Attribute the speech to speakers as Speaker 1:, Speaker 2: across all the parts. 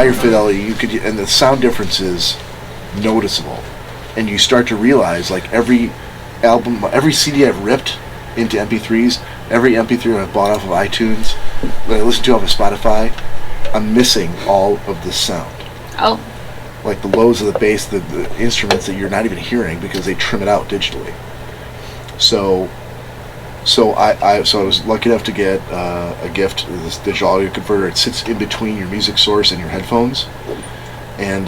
Speaker 1: higher fidelity, and the sound difference is noticeable. And you start to realize, like, every album, every CD I've ripped into MP3s, every MP3 I've bought off of iTunes, that I listen to off of Spotify, I'm missing all of the sound.
Speaker 2: Oh.
Speaker 1: Like the lows of the bass, the instruments that you're not even hearing because they trim it out digitally. So I was lucky enough to get a gift, this digital audio converter. It sits in between your music source and your headphones. And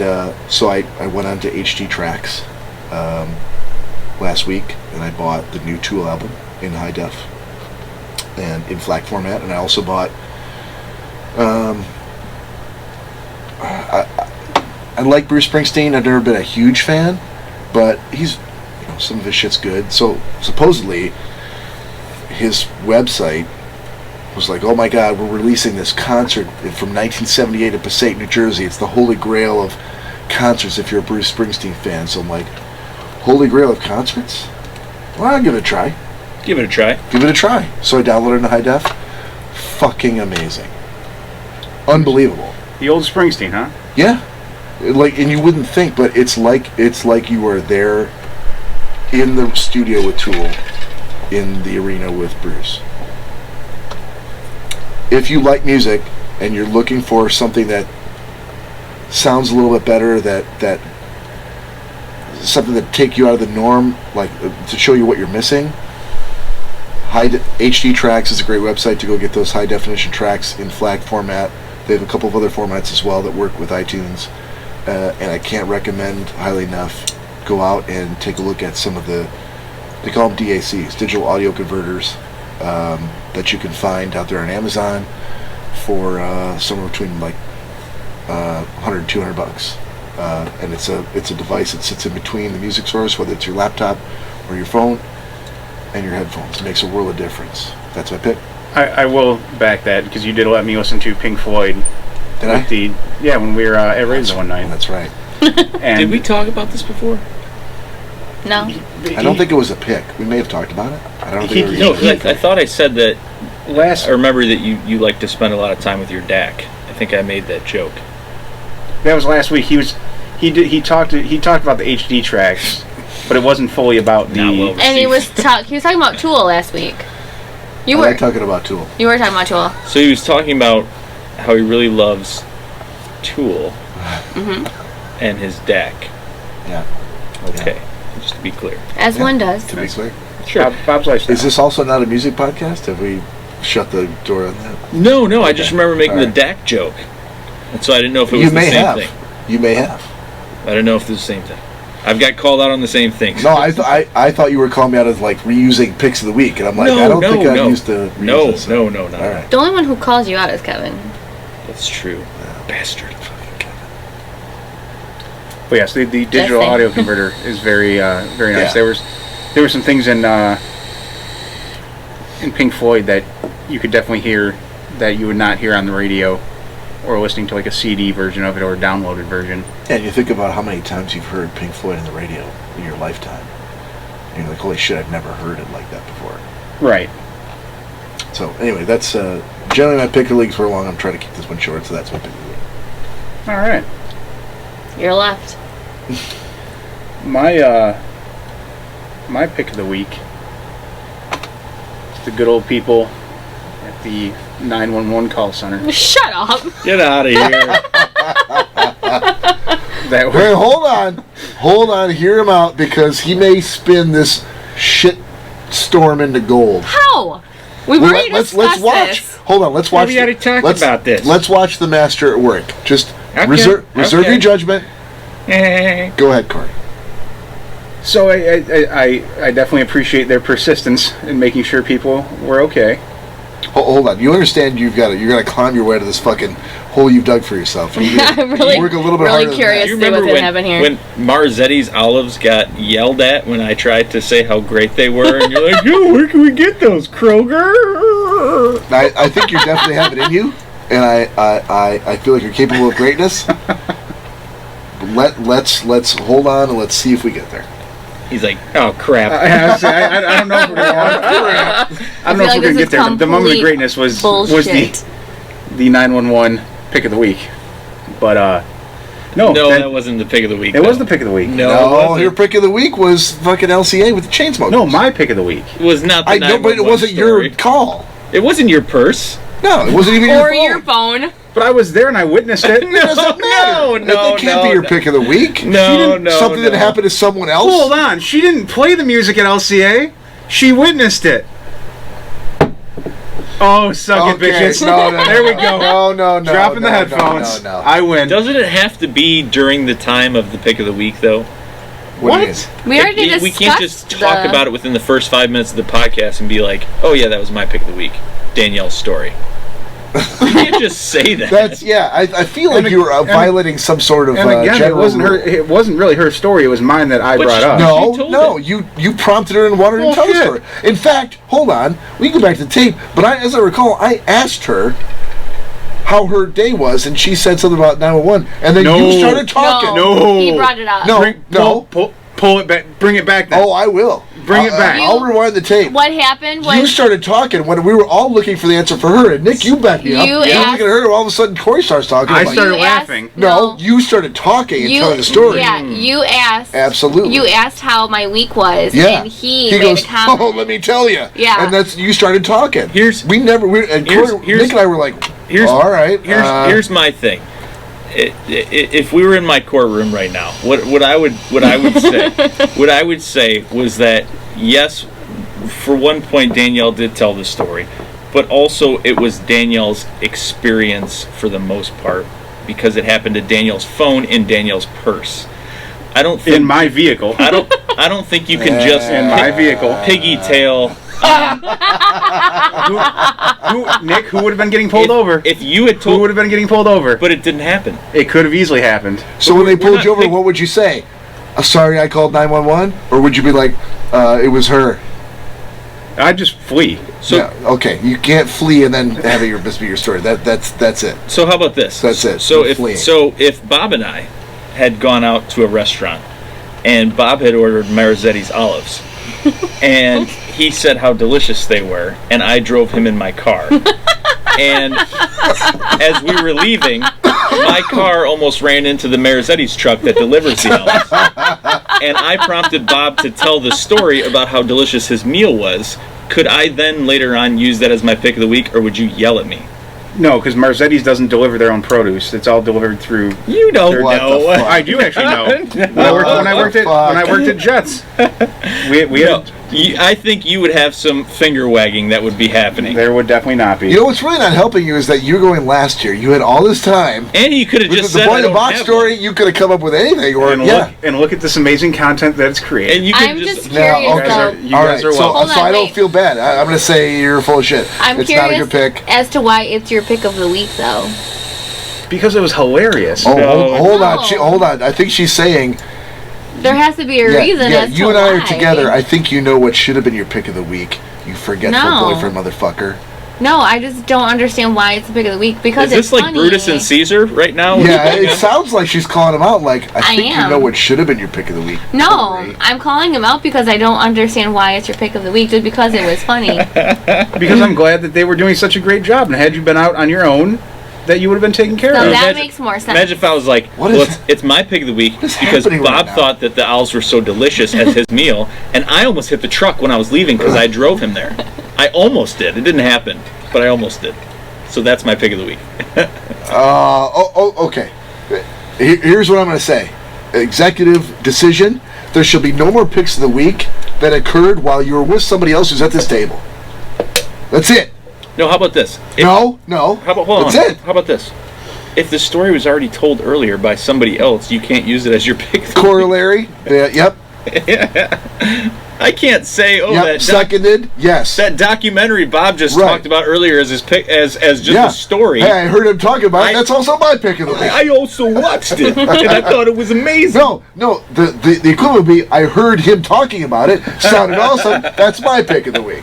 Speaker 1: so I went on to HD Tracks last week, and I bought the new Tool album in high def and in FLAC format. And I also bought I like Bruce Springsteen. I've never been a huge fan, but he's, some of his shit's good. So supposedly his website was like, oh my god, we're releasing this concert from 1978 in Passaic, New Jersey. It's the holy grail of concerts if you're a Bruce Springsteen fan. So I'm like, holy grail of concerts? Well, I'll give it a try.
Speaker 3: Give it a try.
Speaker 1: Give it a try. So I downloaded it in high def. Fucking amazing. Unbelievable.
Speaker 4: The old Springsteen, huh?
Speaker 1: Yeah. Like, and you wouldn't think, but it's like you were there in the studio with Tool, in the arena with Bruce. If you like music and you're looking for something that sounds a little bit better, that something that take you out of the norm, like to show you what you're missing, HD Tracks is a great website to go get those high definition tracks in FLAC format. They have a couple of other formats as well that work with iTunes, and I can't recommend highly enough. Go out and take a look at some of they call them DACs, digital audio converters, that you can find out there on Amazon for somewhere between like $100 and $200. And it's a device that sits in between the music source, whether it's your laptop or your phone, and your headphones. It makes a world of difference. That's my pick.
Speaker 4: I will back that, because you did let me listen to Pink Floyd.
Speaker 1: Did I?
Speaker 4: Yeah, when we were at Raves one night.
Speaker 1: That's right.
Speaker 4: And
Speaker 3: did we talk about this before?
Speaker 2: No.
Speaker 1: I don't think it was a pick. We may have talked about it. I don't think it was.
Speaker 3: No, I thought I said that. I remember that you like to spend a lot of time with your DAC. I think I made that joke.
Speaker 4: That was last week. He talked about the HD tracks, but it wasn't fully about the.
Speaker 2: And he was talking about Tool last week. You were
Speaker 1: talking about Tool.
Speaker 2: You were talking about Tool.
Speaker 3: So he was talking about how he really loves Tool and his DAC.
Speaker 1: Yeah.
Speaker 3: Okay.
Speaker 1: Yeah.
Speaker 3: Just to be clear.
Speaker 2: As one does.
Speaker 1: To be clear.
Speaker 3: Sure.
Speaker 4: Bob's lifestyle.
Speaker 1: Is this also not a music podcast? Have we shut the door on that?
Speaker 3: No. Okay. I just remember making the DAC joke. And so I didn't know if it was the same thing.
Speaker 1: You may have.
Speaker 3: I don't know if it's the same thing. I've got called out on the same thing.
Speaker 1: No, I thought you were calling me out as like reusing picks of the week, and I'm like, I don't think I'm used to reusing this.
Speaker 3: No,
Speaker 1: All right.
Speaker 2: The only one who calls you out is Kevin.
Speaker 3: That's true. Bastard.
Speaker 4: But yes, the digital audio converter is very very nice.
Speaker 1: Yeah.
Speaker 4: There were some things in Pink Floyd that you could definitely hear that you would not hear on the radio, or listening to like a CD version of it or a downloaded version.
Speaker 1: Yeah, and you think about how many times you've heard Pink Floyd on the radio in your lifetime. And you're like, holy shit, I've never heard it like that before.
Speaker 4: Right.
Speaker 1: So anyway, that's generally my pick of the leagues for long. I'm trying to keep this one short, so that's my pick of the league.
Speaker 4: All right.
Speaker 2: You're left.
Speaker 4: My pick of the week is the good old people at the 911 call center.
Speaker 2: Shut up.
Speaker 3: Get out of here.
Speaker 1: Wait, hold on, hear him out, because he may spin this shit storm into gold.
Speaker 2: How? We've already discussed
Speaker 1: let's watch.
Speaker 2: this.
Speaker 1: Hold on, let's watch.
Speaker 3: We already talked about this.
Speaker 1: Let's watch the master at work. Just reserve your judgment. Go ahead, Cory.
Speaker 4: So I definitely appreciate their persistence in making sure people were okay.
Speaker 1: Hold on. You understand you're gonna climb your way to this fucking hole you've dug for yourself.
Speaker 2: I'm really,
Speaker 1: work a little bit harder
Speaker 2: curious
Speaker 3: to
Speaker 2: see what's going to happen here.
Speaker 3: When Marzetti's olives got yelled at when I tried to say how great they were, and you're like, yo, where can we get those, Kroger?
Speaker 1: I think you definitely have it in you, and I feel like you're capable of greatness. But let's hold on and let's see if we get there.
Speaker 3: He's like, oh crap.
Speaker 4: I don't know if we're going to get there. The moment of greatness was the 911 pick of the week. But
Speaker 3: No, that wasn't the pick of the week.
Speaker 4: It was the pick of the week.
Speaker 3: No,
Speaker 1: your pick of the week was fucking LCA with the Chainsmokers.
Speaker 4: No, my pick of the week.
Speaker 3: It was not the
Speaker 1: I know, but it
Speaker 3: 911
Speaker 1: wasn't
Speaker 3: story.
Speaker 1: your call.
Speaker 3: It wasn't your purse.
Speaker 1: No, it wasn't even
Speaker 2: Or
Speaker 1: your
Speaker 2: your phone.
Speaker 4: But I was there and I witnessed it.
Speaker 1: It doesn't matter. That can't be your pick of the week. Something that happened to someone else.
Speaker 4: Hold on. She didn't play the music at LCA. She witnessed it. Oh, suck it, bitches.
Speaker 1: No,
Speaker 4: there we go.
Speaker 1: No.
Speaker 4: Dropping the headphones.
Speaker 1: No.
Speaker 4: I win.
Speaker 3: Doesn't it have to be during the time of the pick of the week, though?
Speaker 1: What? Do you mean?
Speaker 2: We already discussed
Speaker 3: We can't just talk about it within the first 5 minutes of the podcast and be like, oh, yeah, that was my pick of the week. Danielle's story. You can't just say that.
Speaker 1: I feel like you were violating some sort of
Speaker 4: and again,
Speaker 1: general rule.
Speaker 4: It wasn't really her story. It was mine that I brought up.
Speaker 1: No, you prompted her and wanted her to tell the story. In fact, hold on, we can go back to the tape. But as I recall, I asked her how her day was, and she said something about 911, and then you started talking.
Speaker 4: No,
Speaker 2: he brought it up.
Speaker 4: Pull it back. Bring it back. Then.
Speaker 1: Oh, I will.
Speaker 4: Bring it back.
Speaker 1: I'll rewind the tape.
Speaker 2: What happened was...
Speaker 1: You started talking when we were all looking for the answer for her, and Nick, you backed me up.
Speaker 2: You
Speaker 1: I'm looking at her, and all of a sudden Cory starts talking.
Speaker 4: I started laughing.
Speaker 1: No, you started talking and telling the story.
Speaker 2: Yeah, you asked.
Speaker 1: Absolutely.
Speaker 2: You asked how my week was,
Speaker 1: Yeah.
Speaker 2: and he
Speaker 1: goes,
Speaker 2: made a comment.
Speaker 1: "Oh, let me tell you."
Speaker 2: Yeah.
Speaker 1: And you started talking.
Speaker 3: And
Speaker 1: Nick and I were like, all right.
Speaker 3: Here's my thing. If we were in my courtroom right now, what I would say was that yes, for one point Danielle did tell the story, but also it was Danielle's experience for the most part because it happened to Danielle's phone in Danielle's purse. I don't think
Speaker 4: in my vehicle.
Speaker 3: I don't think you can just
Speaker 4: in my vehicle
Speaker 3: piggy tail.
Speaker 4: Nick, who would have been getting pulled over?
Speaker 3: If you had told,
Speaker 4: who would have been getting pulled over?
Speaker 3: But it didn't happen.
Speaker 4: It could have easily happened.
Speaker 1: So when they pulled you over, what would you say? Sorry, I called 911, or would you be like, it was her?
Speaker 4: I'd just flee.
Speaker 3: So
Speaker 1: okay, you can't flee and then have this be your story. That's it.
Speaker 3: So how about this?
Speaker 1: That's it.
Speaker 3: So
Speaker 1: No
Speaker 3: if Bob and I had gone out to a restaurant and Bob had ordered Marizzetti's olives and he said how delicious they were and I drove him in my car and as we were leaving my car almost ran into the Marizzetti's truck that delivers the olives and I prompted Bob to tell the story about how delicious his meal was. Could I then later on use that as my pick of the week, or would you yell at me?
Speaker 4: No, because Marizzetti's doesn't deliver their own produce. It's all delivered through.
Speaker 3: You don't
Speaker 1: What
Speaker 3: know.
Speaker 1: the fuck?
Speaker 4: I do actually know. When I worked at Jets, we had.
Speaker 3: I think you would have some finger wagging that would be happening.
Speaker 4: There would definitely not be.
Speaker 1: You know what's really not helping you is that you're going last year. You had all this time.
Speaker 3: And you could have
Speaker 1: With
Speaker 3: just
Speaker 1: the
Speaker 3: said,
Speaker 1: boy
Speaker 3: I
Speaker 1: in the
Speaker 3: don't
Speaker 1: box
Speaker 3: have
Speaker 1: story,
Speaker 3: one.
Speaker 1: you could have come up with anything. Or
Speaker 4: And look at this amazing content that it's created.
Speaker 3: And you could
Speaker 2: I'm just
Speaker 1: Now,
Speaker 2: curious,
Speaker 1: okay.
Speaker 2: though.
Speaker 4: You
Speaker 1: all
Speaker 4: guys
Speaker 1: right,
Speaker 4: are
Speaker 1: so,
Speaker 4: welcome.
Speaker 1: so I don't feel bad. I'm going to say you're full of shit.
Speaker 2: I'm
Speaker 1: it's
Speaker 2: curious
Speaker 1: not a good pick.
Speaker 2: as to why it's your pick of the week, though.
Speaker 4: Because it was hilarious.
Speaker 1: Oh,
Speaker 3: No.
Speaker 1: hold
Speaker 2: No.
Speaker 1: on. Hold on. I think she's saying.
Speaker 2: There has to be a reason as
Speaker 1: you
Speaker 2: to
Speaker 1: and I
Speaker 2: why.
Speaker 1: are together. I think you know what should have been your pick of the week. You forgetful
Speaker 2: No.
Speaker 1: boyfriend motherfucker.
Speaker 2: No, I just don't understand why it's the pick of the week. Because
Speaker 3: Is
Speaker 2: it's
Speaker 3: this like
Speaker 2: funny.
Speaker 3: Brutus and Caesar right now?
Speaker 1: Yeah, it sounds like she's calling him out. Like, I think you
Speaker 2: am.
Speaker 1: know what should have been your pick of the week.
Speaker 2: No,
Speaker 1: Cory.
Speaker 2: I'm calling him out because I don't understand why it's your pick of the week, just because it was funny.
Speaker 4: Because I'm glad that they were doing such a great job, and had you been out on your own, that you would have been taken care
Speaker 2: So
Speaker 4: of.
Speaker 2: that
Speaker 3: Imagine-
Speaker 2: makes more sense.
Speaker 3: Imagine if I was like,
Speaker 1: What
Speaker 3: well,
Speaker 1: is-
Speaker 3: it's my pick of the week
Speaker 1: is
Speaker 3: because
Speaker 1: happening
Speaker 3: Bob
Speaker 1: right now?
Speaker 3: thought that the olives were so delicious as his meal, and I almost hit the truck when I was leaving because I drove him there. I almost did. It didn't happen, but I almost did. So that's my pick of the week.
Speaker 1: Okay. Here's what I'm going to say. Executive decision. There shall be no more picks of the week that occurred while you were with somebody else who's at this table. That's it.
Speaker 3: No, how about this?
Speaker 1: No.
Speaker 3: How about hold
Speaker 1: That's
Speaker 3: on?
Speaker 1: it.
Speaker 3: How about this? If the story was already told earlier by somebody else, you can't use it as your pick. Of the
Speaker 1: Corollary. Yep.
Speaker 3: week. I can't say,
Speaker 1: Yep. Seconded. Yes.
Speaker 3: that documentary Bob just
Speaker 1: Right.
Speaker 3: talked about earlier as his pick, as just a story.
Speaker 1: Hey, I heard him talking about it. That's also my pick of the week.
Speaker 3: I also watched it, and I thought it was amazing.
Speaker 1: No. The equivalent would be I heard him talking about it. Sounded awesome. That's my pick of the week.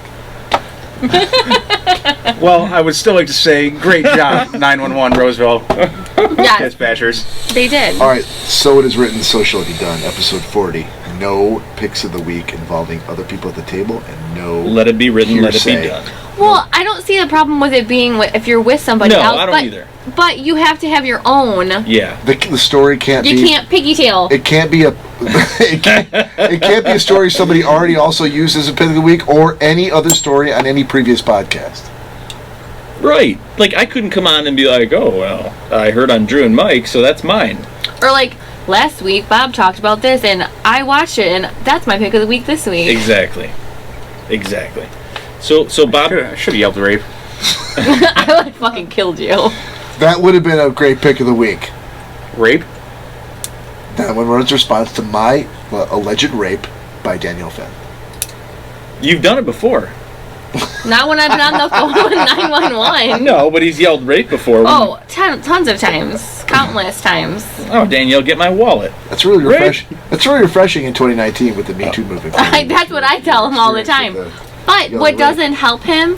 Speaker 4: Well, I would still like to say, great job, 911 Roseville
Speaker 2: Yes,
Speaker 4: dispatchers.
Speaker 2: they did.
Speaker 1: All right. So it is written, so shall it be done. Episode 40. No picks of the week involving other people at the table, and no
Speaker 3: Let it be written, let it be
Speaker 1: hearsay.
Speaker 3: done.
Speaker 2: Well, I don't see the problem with it being if you're with somebody
Speaker 3: No,
Speaker 2: else.
Speaker 3: I don't either.
Speaker 2: But you have to have your own.
Speaker 3: Yeah.
Speaker 1: The story can't
Speaker 2: You
Speaker 1: be...
Speaker 2: can't piggytail.
Speaker 1: It can't be a... it can't be a story somebody already also used as a pick of the week or any other story on any previous podcast.
Speaker 3: Right. Like, I couldn't come on and be like, oh, well, I heard on Drew and Mike, so that's mine.
Speaker 2: Or like, last week, Bob talked about this, and I watched it, and that's my pick of the week this week.
Speaker 3: Exactly. So Bob...
Speaker 4: I should have yelled rave.
Speaker 2: I would have fucking killed you.
Speaker 1: That would have been a great pick of the week.
Speaker 4: Rape?
Speaker 1: That one was a response to my alleged rape by Danielle Fenn.
Speaker 3: You've done it before.
Speaker 2: Not when I've been on the phone with 911.
Speaker 3: No, but he's yelled rape before.
Speaker 2: Oh, tons of times. Countless times.
Speaker 3: Oh, Danielle, get my wallet.
Speaker 1: That's really refreshing. That's really refreshing in 2019 with the Me Too movement.
Speaker 2: That's what I tell him all the time. But what doesn't help him...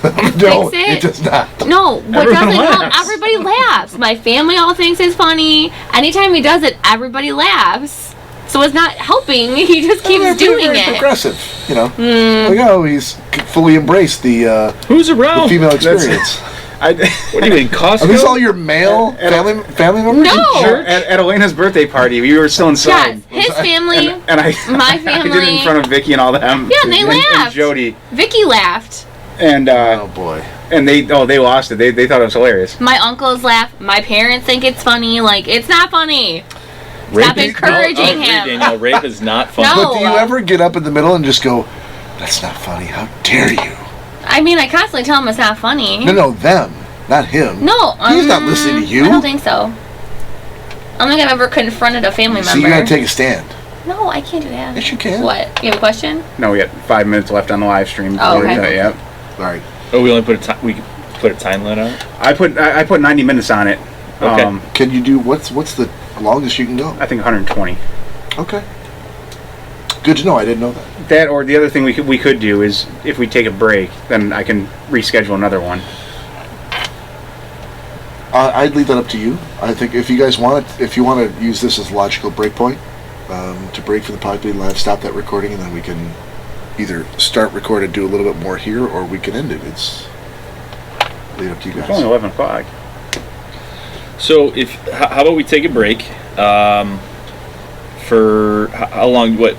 Speaker 1: No,
Speaker 2: fix it?
Speaker 1: it does not.
Speaker 2: No, what
Speaker 4: Everyone
Speaker 2: doesn't help?
Speaker 4: laughs.
Speaker 2: Everybody laughs. My family all thinks it's funny. Anytime he does it, everybody laughs. So it's not helping. He just keeps doing
Speaker 1: very
Speaker 2: it.
Speaker 1: progressive, you know. Like, oh, he's fully embraced the
Speaker 3: Who's around?
Speaker 1: female experience.
Speaker 3: What do you mean, Costco?
Speaker 1: Are these all your male family members?
Speaker 2: No.
Speaker 1: Sure.
Speaker 4: At Elena's birthday party, we were still inside.
Speaker 2: Yes, his family,
Speaker 4: And I,
Speaker 2: my
Speaker 4: I did it
Speaker 2: family.
Speaker 4: in front of Vicky and all them.
Speaker 2: Yeah, and they laughed.
Speaker 4: And Jody.
Speaker 2: Vicky laughed.
Speaker 4: And
Speaker 1: Oh boy.
Speaker 4: and they lost it. They thought it was hilarious.
Speaker 2: My uncles laugh. My parents think it's funny. Like, it's not funny.
Speaker 3: Rape
Speaker 2: Stop
Speaker 3: is-
Speaker 2: encouraging
Speaker 3: I agree,
Speaker 2: him.
Speaker 3: Danielle, rape is not funny.
Speaker 2: No.
Speaker 1: But do you ever get up in the middle and just go, "That's not funny. How dare you?"
Speaker 2: I mean, I constantly tell him it's not funny.
Speaker 1: No, them, not him.
Speaker 2: No,
Speaker 1: He's not listening to you.
Speaker 2: I don't think so. I don't think I've ever confronted a family
Speaker 1: So
Speaker 2: member.
Speaker 1: you gotta take a stand.
Speaker 2: No, I can't do that.
Speaker 1: Yes, you can.
Speaker 2: What? You have a question?
Speaker 4: No, we got 5 minutes left on the live stream.
Speaker 2: Oh, okay.
Speaker 4: Yep.
Speaker 1: All right.
Speaker 3: Oh, we only put a time. We put a time limit on it.
Speaker 4: I put 90 minutes on it.
Speaker 3: Okay.
Speaker 1: Can you do what's the longest you can go?
Speaker 4: I think 120.
Speaker 1: Okay. Good to know. I didn't know that.
Speaker 4: That or the other thing we could do is if we take a break, then I can reschedule another one.
Speaker 1: I'd leave that up to you. I think if you guys want it, if you want to use this as a logical break point, to break for the Podbean Live, stop that recording, and then we can either start record and do a little bit more here, or we can end it. It's leave it up to you
Speaker 4: It's only
Speaker 1: guys.
Speaker 4: 11 o'clock.
Speaker 3: So how about we take a break? For how long? What?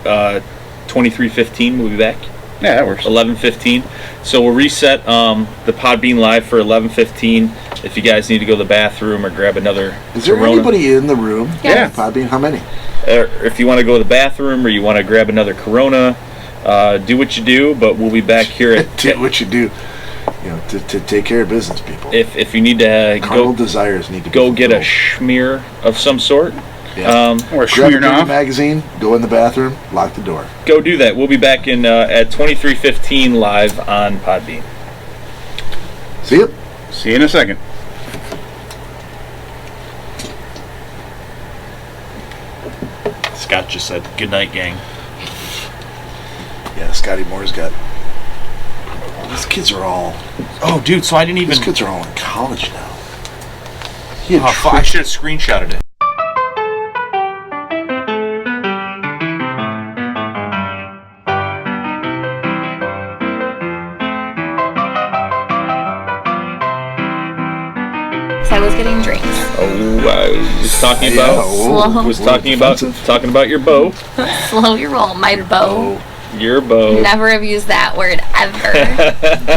Speaker 3: 23:15. We'll be back.
Speaker 4: Yeah, that works.
Speaker 3: 11:15. So we'll reset the Podbean Live for 11:15. If you guys need to go to the bathroom or grab another
Speaker 1: Is there
Speaker 3: Corona,
Speaker 1: anybody in the room?
Speaker 2: Yeah.
Speaker 1: Podbean, how many?
Speaker 3: or if you want to go to the bathroom or you want to grab another Corona, do what you do. But we'll be back here at
Speaker 1: Do what you do. You know, to take care of business, people.
Speaker 3: if you need to
Speaker 1: Carnal
Speaker 3: go
Speaker 1: desires need to be
Speaker 3: go get a
Speaker 1: fulfilled.
Speaker 3: schmear of some sort.
Speaker 1: Yeah.
Speaker 4: Or
Speaker 1: Grab a
Speaker 4: Smirnoff.
Speaker 1: Dirty magazine, go in the bathroom, lock the door.
Speaker 3: Go do that. We'll be back in at 23:15 live on Podbean.
Speaker 1: See you.
Speaker 4: See you in a second.
Speaker 3: Scott just said, "Good night, gang."
Speaker 1: Yeah, Scotty Moore's got. These kids are all.
Speaker 5: Oh, dude, so I didn't even...
Speaker 1: These kids are all in college now. He had
Speaker 5: Oh, fuck, I should have screenshotted it.
Speaker 2: So I was getting drinks.
Speaker 3: Oh, I was talking
Speaker 1: Yeah,
Speaker 3: about
Speaker 1: whoa,
Speaker 3: was
Speaker 1: whoa,
Speaker 3: talking
Speaker 1: offensive.
Speaker 3: about your bow,
Speaker 2: Slow your roll, my bow.
Speaker 1: Oh,
Speaker 3: your bow.
Speaker 2: Never have used that word ever.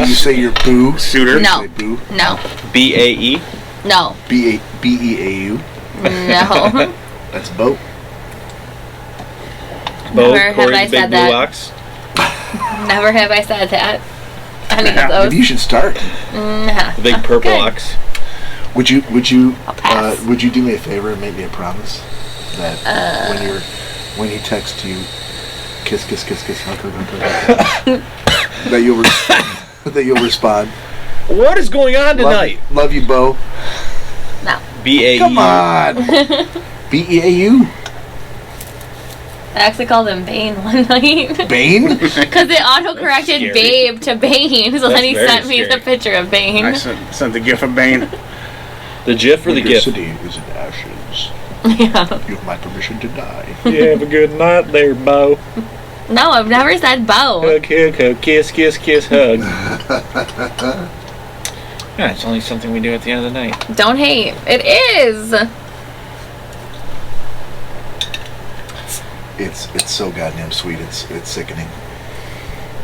Speaker 1: do you say your boo?
Speaker 4: Suitor.
Speaker 2: No.
Speaker 1: Say boo.
Speaker 2: No.
Speaker 3: BAE.
Speaker 2: No.
Speaker 1: B-E-A-U.
Speaker 2: No.
Speaker 1: That's boat.
Speaker 3: Bow.
Speaker 2: Never have
Speaker 3: Cory,
Speaker 2: I
Speaker 3: big
Speaker 2: said
Speaker 3: blue
Speaker 2: that.
Speaker 3: ox.
Speaker 2: Never have I said that. Any of
Speaker 1: Maybe
Speaker 2: those.
Speaker 1: you should start.
Speaker 2: Nah.
Speaker 3: The big purple
Speaker 2: Good.
Speaker 3: ox.
Speaker 1: Would you
Speaker 2: I'll pass.
Speaker 1: would you do me a favor and make me a promise that when he texts you, kiss, hug, that you'll respond.
Speaker 3: What is going on tonight?
Speaker 1: Love you, Bo.
Speaker 2: No.
Speaker 3: BAE.
Speaker 1: Come on. B-E-A-U.
Speaker 2: I actually called him Bane one night.
Speaker 1: Bane.
Speaker 2: Because it auto-corrected
Speaker 3: That's scary.
Speaker 2: Babe to Bane. So
Speaker 3: That's
Speaker 2: then he
Speaker 3: very
Speaker 2: sent me the
Speaker 3: scary.
Speaker 2: picture of Bane.
Speaker 4: I sent the gif of Bane.
Speaker 3: The GIF or the
Speaker 1: Your
Speaker 3: GIF?
Speaker 1: city is in ashes.
Speaker 2: Yeah.
Speaker 1: You have my permission to die.
Speaker 3: You have a good night there, Bo.
Speaker 2: No, I've never said Bo.
Speaker 3: Hug, hug, hug, kiss, kiss, kiss, hug. Yeah, it's only something we do at the end of the night.
Speaker 2: Don't hate. It is.
Speaker 1: It's so goddamn sweet. It's sickening.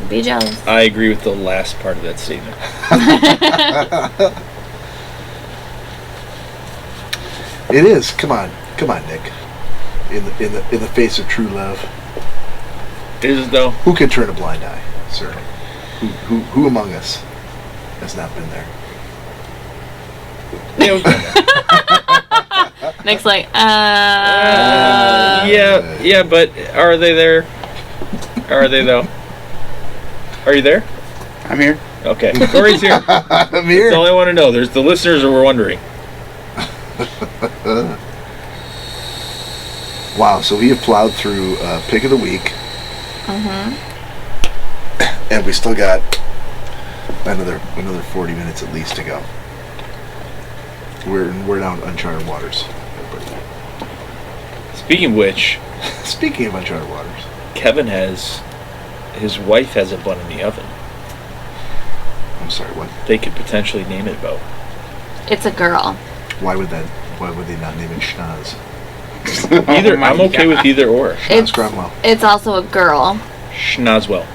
Speaker 2: Be jealous.
Speaker 3: I agree with the last part of that statement.
Speaker 1: It is. Come on, Nick. In the face of true love,
Speaker 3: Is it though?
Speaker 1: who can turn a blind eye, sir? Who among us has not been there?
Speaker 2: Nick's like,
Speaker 3: yeah, but are they there? Are they though? Are you there?
Speaker 4: I'm here.
Speaker 3: Okay, Cory's here.
Speaker 1: I'm here.
Speaker 3: That's all I want to know. There's the listeners who were wondering.
Speaker 1: Wow, so we have plowed through pick of the week. And we still got another 40 minutes at least to go. We're down uncharted waters.
Speaker 3: Speaking of which,
Speaker 1: Speaking of uncharted waters,
Speaker 3: his wife has a bun in the oven.
Speaker 1: I'm sorry, what?
Speaker 3: They could potentially name it Bo.
Speaker 2: it's a girl.
Speaker 1: Why would they not name it Schnoz?
Speaker 3: Either
Speaker 4: Oh my
Speaker 3: I'm okay
Speaker 4: God.
Speaker 3: with either or.
Speaker 1: Schnoz Cromwell.
Speaker 2: It's also a girl.
Speaker 3: Schnozwell.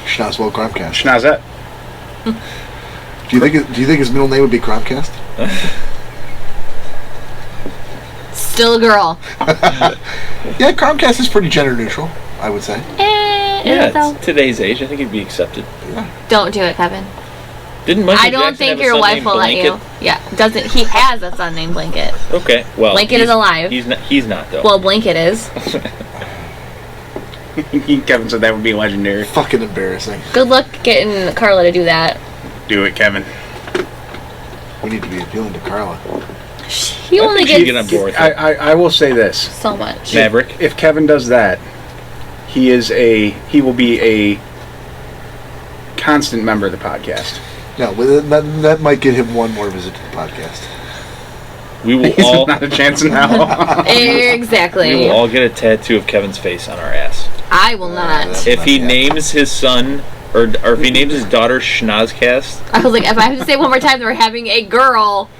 Speaker 1: Schnozwell Cromcast.
Speaker 4: Schnozzette.
Speaker 1: Do you think his middle name would be Cromcast?
Speaker 2: Still a girl.
Speaker 1: Yeah, Cromcast is pretty gender neutral, I would say.
Speaker 2: Is
Speaker 3: Yeah,
Speaker 2: it though?
Speaker 3: it's today's age. I think it'd be accepted.
Speaker 2: Don't do it, Kevin.
Speaker 3: Didn't Michael
Speaker 2: I don't
Speaker 3: Jackson
Speaker 2: think
Speaker 3: have a
Speaker 2: your
Speaker 3: son
Speaker 2: wife
Speaker 3: named
Speaker 2: will let you.
Speaker 3: Blanket?
Speaker 2: Yeah, doesn't he has a son named Blanket?
Speaker 3: Okay, well,
Speaker 2: Blanket is alive.
Speaker 3: He's not though.
Speaker 2: Well, Blanket is.
Speaker 4: Kevin said that would be legendary.
Speaker 1: Fucking embarrassing.
Speaker 2: Good luck getting Carla to do that.
Speaker 4: Do it, Kevin.
Speaker 1: We need to be appealing to Carla.
Speaker 2: He
Speaker 3: I
Speaker 2: only
Speaker 3: think she'd get
Speaker 2: gets
Speaker 3: on board with it.
Speaker 4: I will say this.
Speaker 2: so much.
Speaker 3: Maverick.
Speaker 4: If Kevin does that, he will be a constant member of the podcast.
Speaker 1: No, well, that might get him one more visit to the podcast.
Speaker 3: We will
Speaker 4: He's
Speaker 3: all
Speaker 4: not a chance now.
Speaker 2: Exactly.
Speaker 3: we will all get a tattoo of Kevin's face on our ass.
Speaker 2: I will not.
Speaker 3: If he
Speaker 1: Yeah.
Speaker 3: names his son or if he names his daughter Schnozzcast.
Speaker 2: I was like, if I have to say one more time, they're having a girl.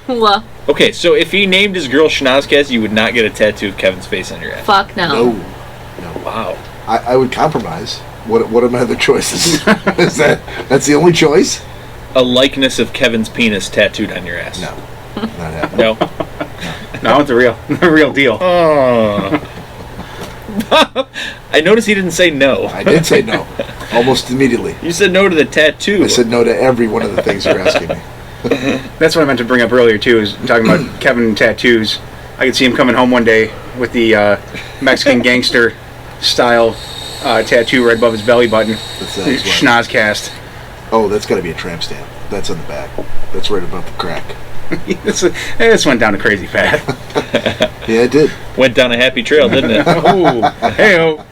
Speaker 3: Okay, so if he named his girl Schnozzcast, you would not get a tattoo of Kevin's face on your ass.
Speaker 2: Fuck no.
Speaker 1: No.
Speaker 3: Wow.
Speaker 1: I would compromise. What are my other choices? That's the only choice?
Speaker 3: A likeness of Kevin's penis tattooed on your ass.
Speaker 1: No. Not happening.
Speaker 3: No.
Speaker 4: No, it's the real deal.
Speaker 3: Oh. I noticed he didn't say no.
Speaker 1: I did say no. Almost immediately.
Speaker 3: You said no to the tattoo.
Speaker 1: I said no to every one of the things you're asking me.
Speaker 4: That's what I meant to bring up earlier too. Is talking about Kevin and tattoos. I could see him coming home one day with the Mexican gangster style tattoo right above his belly button.
Speaker 1: That's the next one.
Speaker 4: Schnozzcast.
Speaker 1: Oh, that's got to be a tramp stamp. That's on the back. That's right above the crack.
Speaker 4: This went down a crazy path.
Speaker 1: Yeah, it did.
Speaker 3: Went down a happy trail, didn't it?
Speaker 4: Oh, hey-o.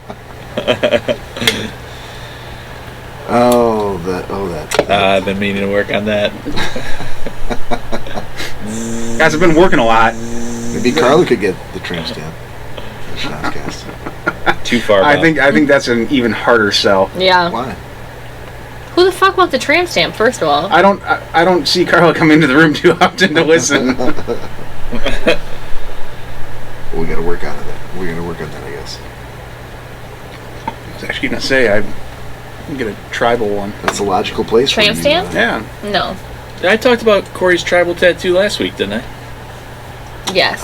Speaker 1: That.
Speaker 3: I've been meaning to work on that.
Speaker 4: Guys, I've been working a lot.
Speaker 1: Maybe Carla could get the tramp stamp. The Schnozzcast.
Speaker 3: Too far.
Speaker 4: I
Speaker 3: Bob.
Speaker 4: think that's an even harder sell.
Speaker 2: Yeah.
Speaker 1: Why?
Speaker 2: Who the fuck wants a tramp stamp, first of all?
Speaker 4: I don't see Carla come into the room too often to listen.
Speaker 1: We got to work on it. We're gonna work on that, I guess.
Speaker 4: I was actually gonna say I get a tribal one.
Speaker 1: That's a logical place.
Speaker 2: Tramp
Speaker 1: for you,
Speaker 2: stamp?
Speaker 4: Yeah.
Speaker 2: No.
Speaker 3: I talked about Cory's tribal tattoo last week, didn't I?
Speaker 2: Yes.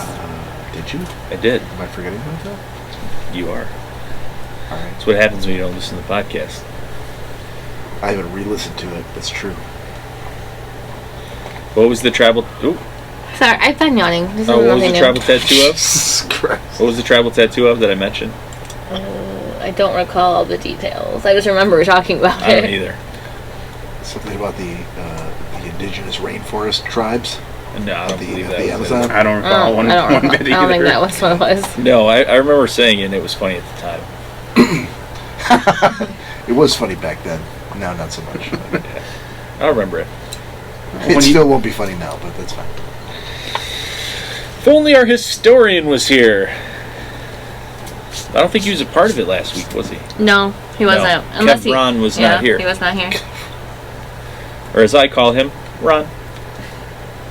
Speaker 1: Did you?
Speaker 3: I did.
Speaker 1: Am I forgetting about that?
Speaker 3: You are.
Speaker 1: All right.
Speaker 3: That's what happens when you don't listen to the podcast.
Speaker 1: I haven't re-listened to it. That's true.
Speaker 3: What was the tribal? Ooh.
Speaker 2: Sorry, I've been yawning. This is
Speaker 3: Oh, what was
Speaker 2: nothing
Speaker 3: the
Speaker 2: new.
Speaker 3: tribal tattoo of?
Speaker 1: Jesus Christ.
Speaker 3: What was the tribal tattoo of that I mentioned?
Speaker 2: I don't recall all the details. I just remember talking about
Speaker 3: I don't
Speaker 2: it.
Speaker 3: either.
Speaker 1: Something about the indigenous rainforest tribes.
Speaker 3: No, I don't believe that.
Speaker 1: The
Speaker 3: was
Speaker 1: Amazon.
Speaker 4: I don't recall one bit
Speaker 2: I don't think
Speaker 4: either.
Speaker 2: that was what it was.
Speaker 3: it. No, I remember saying it and it was funny at the time.
Speaker 1: It was funny back then. Now, not so much.
Speaker 3: I remember it.
Speaker 1: It still won't be funny now, but that's fine.
Speaker 3: If only our historian was here. I don't think he was a part of it last week, was he?
Speaker 2: No, he wasn't.
Speaker 3: Kev Ron was not here.
Speaker 2: He was not here.
Speaker 3: or as I call him, Ron.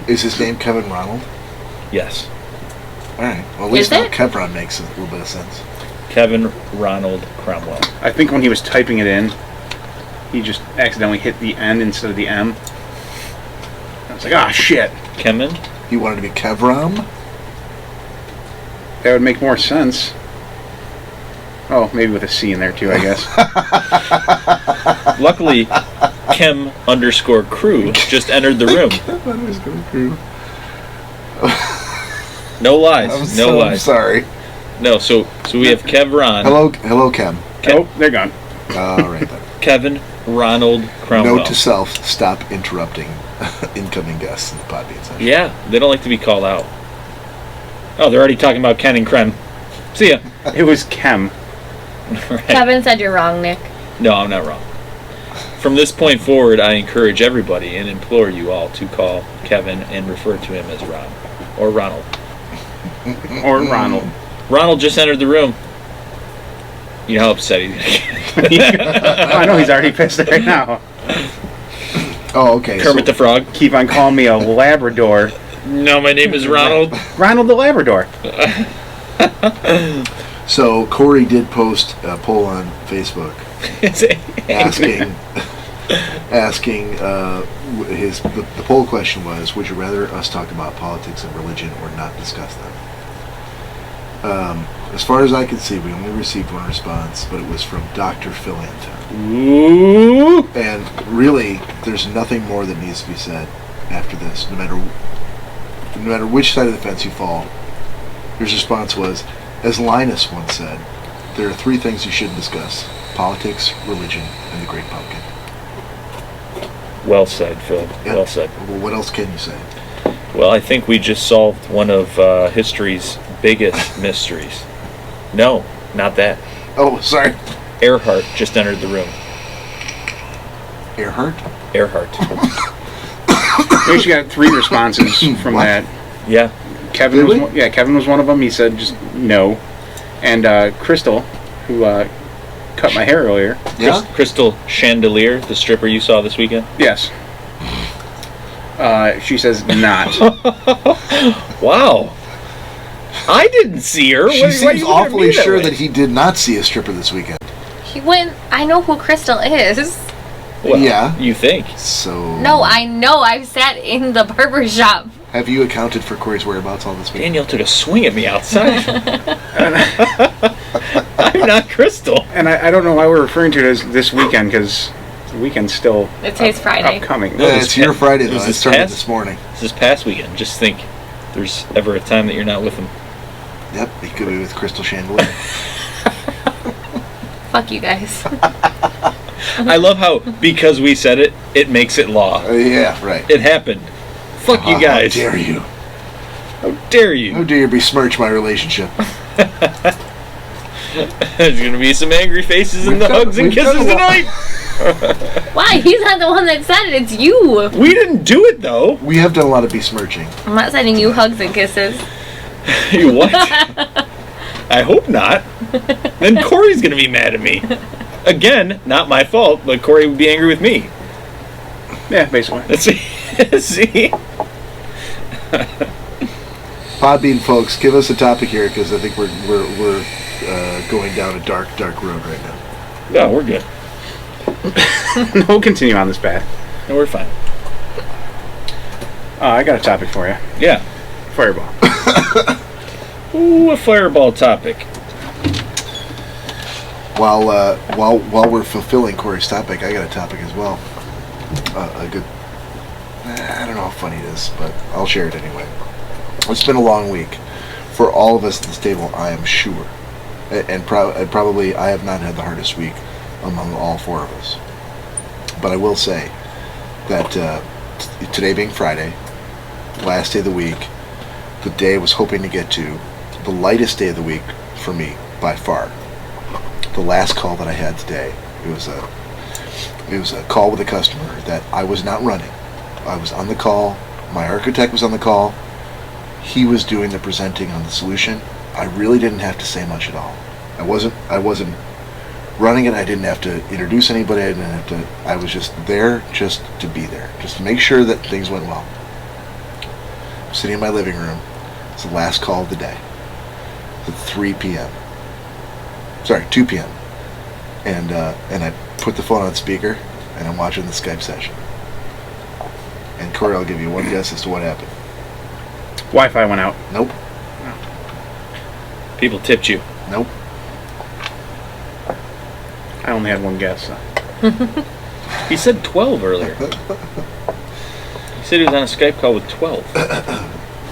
Speaker 1: Is his name Kevin Ronald?
Speaker 3: Yes,
Speaker 1: All right. Well, at least
Speaker 2: Is
Speaker 1: now
Speaker 2: it?
Speaker 1: Kevron makes a little bit of sense.
Speaker 3: Kevin Ronald Cromwell.
Speaker 4: I think when he was typing it in, he just accidentally hit the N instead of the M. I was like, ah, shit.
Speaker 3: Kevin.
Speaker 1: He wanted to be Kevram?
Speaker 4: That would make more sense. Oh, maybe with a C in there too, I guess.
Speaker 3: Luckily, Chem_crew just entered the room. No lies. No
Speaker 1: I'm
Speaker 3: lies.
Speaker 1: sorry.
Speaker 3: No, so we have Kevron.
Speaker 1: Hello, Kem.
Speaker 4: Oh, they're gone.
Speaker 1: All right then.
Speaker 3: Kevin Ronald Cromwell.
Speaker 1: Note to self: stop interrupting incoming guests in the Podbean session.
Speaker 3: Yeah, they don't like to be called out. Oh, they're already talking about Ken and Krem. See ya.
Speaker 4: It was Chem.
Speaker 3: Right.
Speaker 2: Kevin said you're wrong, Nick.
Speaker 3: No, I'm not wrong. From this point forward, I encourage everybody and implore you all to call Kevin and refer to him as Ron. Or Ronald.
Speaker 4: Or Ronald.
Speaker 3: Ronald just entered the room. You know how upset he's going to get.
Speaker 4: I know he's already pissed right now.
Speaker 1: Oh, okay.
Speaker 3: Kermit the Frog.
Speaker 4: Keep on calling me a Labrador.
Speaker 3: No, my name is Ronald.
Speaker 4: Ronald the Labrador.
Speaker 1: So Cory did post a poll on Facebook asking the poll question was, would you rather us talk about politics and religion or not discuss them? As far as I could see, we only received one response, but it was from Dr. Phil Anton.
Speaker 3: Ooh.
Speaker 1: And really, there's nothing more that needs to be said after this. No matter which side of the fence you fall, his response was, as Linus once said, there are three things you shouldn't discuss: politics, religion, and the Great Pumpkin.
Speaker 3: Well said, Phil.
Speaker 1: Yep.
Speaker 3: Well said.
Speaker 1: Well, what else can you say?
Speaker 3: Well, I think we just solved one of history's biggest mysteries. No, not that.
Speaker 1: Oh, sorry.
Speaker 3: Earhart just entered the room.
Speaker 1: Earhart?
Speaker 3: Earhart.
Speaker 4: We actually got 3 responses from
Speaker 1: What?
Speaker 4: that.
Speaker 3: Yeah.
Speaker 4: Kevin
Speaker 1: Really?
Speaker 4: was Kevin was one of them. He said just no. And Crystal, who cut my hair earlier.
Speaker 1: Yeah?
Speaker 3: Crystal Chandelier, the stripper you saw this weekend.
Speaker 4: Yes. She says not.
Speaker 3: Wow. I didn't see her.
Speaker 1: She
Speaker 3: Why are
Speaker 1: seems
Speaker 3: you looking at
Speaker 1: awfully
Speaker 3: me
Speaker 1: sure
Speaker 3: way?
Speaker 1: that he did not see a stripper this weekend.
Speaker 2: He went. I know who Crystal is.
Speaker 3: Well,
Speaker 1: Yeah.
Speaker 3: You think?
Speaker 1: So...
Speaker 2: No, I know. I've sat in the barber shop.
Speaker 1: Have you accounted for Cory's whereabouts all this week?
Speaker 3: Danielle took a swing at me outside. I'm not Crystal.
Speaker 4: And I don't know why we're referring to it as this weekend, because the weekend's still
Speaker 2: It's his Friday.
Speaker 4: upcoming.
Speaker 3: No,
Speaker 1: Yeah,
Speaker 3: this
Speaker 1: it's your
Speaker 3: pa-
Speaker 1: Friday,
Speaker 3: it
Speaker 1: though.
Speaker 3: was
Speaker 1: I
Speaker 3: this
Speaker 1: started
Speaker 3: past-
Speaker 1: this morning.
Speaker 3: It's this past weekend. Just think, if there's ever a time that you're not with him.
Speaker 1: Yep, he could be with Crystal Chandelier.
Speaker 2: Fuck you guys.
Speaker 3: I love how, because we said it, it makes it law.
Speaker 1: Yeah, right.
Speaker 3: It happened. Fuck you guys.
Speaker 1: How dare you?
Speaker 3: How dare you?
Speaker 1: How dare you besmirch my relationship?
Speaker 3: There's gonna be some angry faces and
Speaker 1: We've
Speaker 3: the
Speaker 1: done-
Speaker 3: hugs and
Speaker 1: we've done
Speaker 3: kisses
Speaker 1: a lot.
Speaker 3: tonight.
Speaker 2: Why? He's not the one that said it. It's you.
Speaker 3: We didn't do it though.
Speaker 1: We have done a lot of besmirching.
Speaker 2: I'm not sending you hugs and kisses.
Speaker 3: What? I hope not. Then Cory's gonna be mad at me. Again, not my fault, but Cory would be angry with me.
Speaker 4: Yeah, basically.
Speaker 3: Let's see. See?
Speaker 1: Podbean folks, give us a topic here, because I think we're going down a dark road right now.
Speaker 3: No, we're good.
Speaker 4: No, we'll continue on this path.
Speaker 3: No, we're fine.
Speaker 4: I got a topic for you.
Speaker 3: Yeah.
Speaker 4: Fireball.
Speaker 3: Ooh, a fireball topic.
Speaker 1: While we're fulfilling Cory's topic, I got a topic as well. A good. I don't know how funny it is, but I'll share it anyway. It's been a long week for all of us at this table, I am sure, and probably I have not had the hardest week among all 4 of us. But I will say that today being Friday, last day of the week, the day I was hoping to get to, the lightest day of the week for me by far. The last call that I had today, it was a call with a customer that I was not running. I was on the call. My architect was on the call. He was doing the presenting on the solution. I really didn't have to say much at all. I wasn't running it. I didn't have to introduce anybody. I was just there just to be there, just to make sure that things went well. I'm sitting in my living room. It's the last call of the day. It's at 3 p.m. Sorry, 2 p.m. And I put the phone on speaker, and I'm watching the Skype session. And Cory, I'll give you one guess as to what happened.
Speaker 4: Wi-Fi went out.
Speaker 1: Nope.
Speaker 3: People tipped you.
Speaker 1: Nope.
Speaker 4: I only had one guess. So.
Speaker 3: He said 12 earlier. He said he was on a Skype call with 12.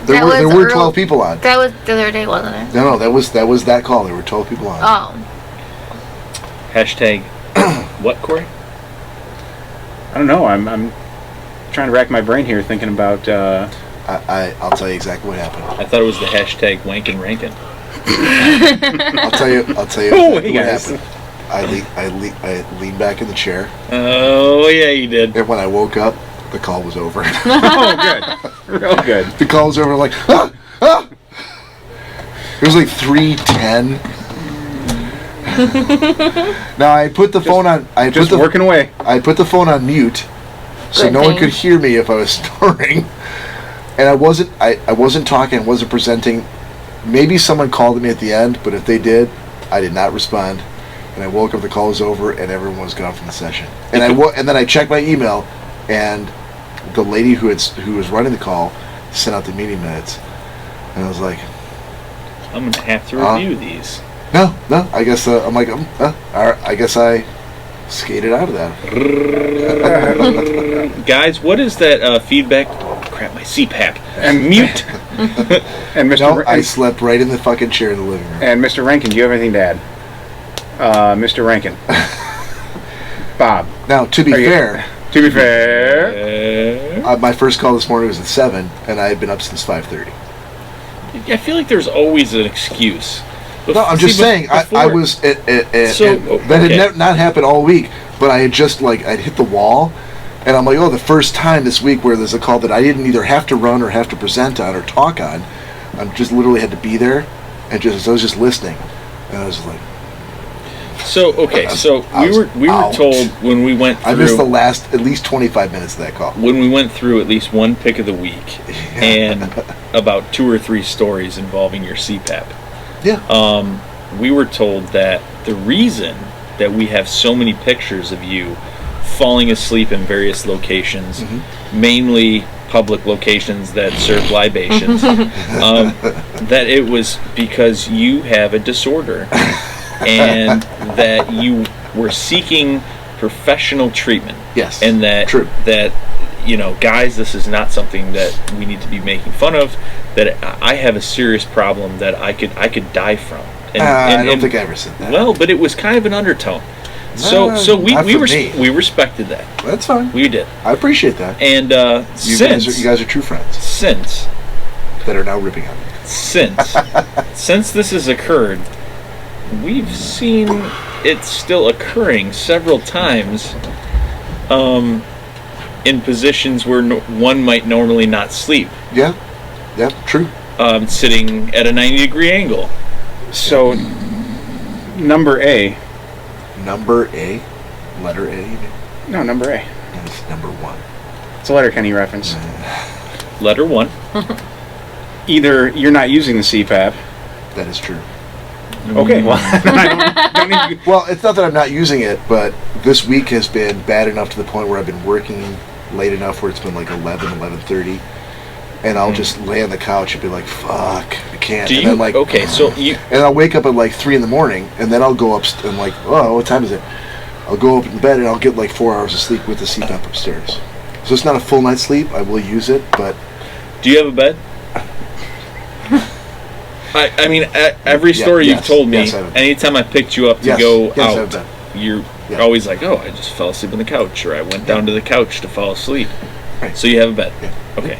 Speaker 1: There were 12 people on.
Speaker 2: That was the other day, wasn't it?
Speaker 1: No, that was that call. There were 12 people on.
Speaker 2: Oh.
Speaker 3: Hashtag what, Cory?
Speaker 4: I don't know. I'm trying to rack my brain here, thinking about.
Speaker 1: I'll tell you exactly what happened.
Speaker 3: I thought it was the hashtag wankin' rankin'.
Speaker 1: I'll tell you exactly what happened. I leaned back in the chair.
Speaker 3: Oh, yeah, you did.
Speaker 1: And when I woke up, the call was over.
Speaker 4: Oh, good. Real good.
Speaker 1: The call was over. I'm like, ah! It was like 3:10. Now I put the phone on.
Speaker 4: Working away.
Speaker 1: I put the phone on mute, so
Speaker 2: Good
Speaker 1: no one
Speaker 2: thing.
Speaker 1: could hear me if I was snoring. And I wasn't talking. I wasn't presenting. Maybe someone called me at the end, but if they did, I did not respond. And I woke up. The call was over, and everyone was gone from the session. And and then I checked my email, and the lady who was running the call sent out the meeting minutes, and I was like,
Speaker 3: I'm going to have to review these.
Speaker 1: No. I guess I'm like, all right, I guess I skated out of that.
Speaker 3: Guys, what is that feedback? Oh, crap, my CPAP.
Speaker 4: And
Speaker 3: mute.
Speaker 4: And Mr.
Speaker 1: No, I slept right in the fucking chair in the living room.
Speaker 4: And Mr. Rankin, do you have anything to add? Mr. Rankin. Bob.
Speaker 1: Now, to be fair, my first call this morning was at 7, and I had been up since 5:30.
Speaker 3: I feel like there's always an excuse.
Speaker 1: No, I'm just saying, I was that had not happened all week, but I had just I'd hit the wall, and I'm like, the first time this week where there's a call that I didn't either have to run or have to present on or talk on, I just literally had to be there, and I was just listening, and I was like.
Speaker 3: So we were told when we went through.
Speaker 1: I missed the last at least 25 minutes of that call.
Speaker 3: When we went through at least one pick of the week, and about 2 or 3 stories involving your CPAP.
Speaker 1: Yeah.
Speaker 3: We were told that the reason that we have so many pictures of you falling asleep in various locations, mainly public locations that serve libations, that it was because you have a disorder. And that you were seeking professional treatment.
Speaker 1: Yes.
Speaker 3: And that
Speaker 1: true.
Speaker 3: That guys, this is not something that we need to be making fun of. That I have a serious problem that I could die from.
Speaker 1: I don't think I ever said that.
Speaker 3: Well, but it was kind of an undertone. So we respected that.
Speaker 1: That's fine.
Speaker 3: We did.
Speaker 1: I appreciate that.
Speaker 3: And
Speaker 1: you guys are true friends.
Speaker 3: Since
Speaker 1: that are now ripping on me.
Speaker 3: Since this has occurred. We've seen it still occurring several times in positions where one might normally not sleep.
Speaker 1: Yeah, true.
Speaker 3: Sitting at a 90-degree angle.
Speaker 4: So, number A.
Speaker 1: Number A? Letter A, you mean?
Speaker 4: No, number A.
Speaker 1: It's number 1.
Speaker 4: It's a Letterkenny reference.
Speaker 3: Letter 1.
Speaker 4: Either you're not using the CPAP.
Speaker 1: That is true.
Speaker 4: Okay, well, don't need to...
Speaker 1: Well, it's not that I'm not using it, but this week has been bad enough to the point where I've been working late enough where it's been like 11:30, and I'll just lay on the couch and be like, "Fuck, I can't." And then and I'll wake up at 3 in the morning, and then I'll go up and oh, what time is it? I'll go up in bed and I'll get 4 hours of sleep with the CPAP upstairs. So it's not a full night's sleep. I will use it, but.
Speaker 3: Do you have a bed? I mean, every story you've told me, anytime I picked you up to go out, you're always like, I just fell asleep on the couch, or I went down to the couch to fall asleep.
Speaker 1: Right.
Speaker 3: So you have a bed.
Speaker 1: Yeah.
Speaker 3: Okay.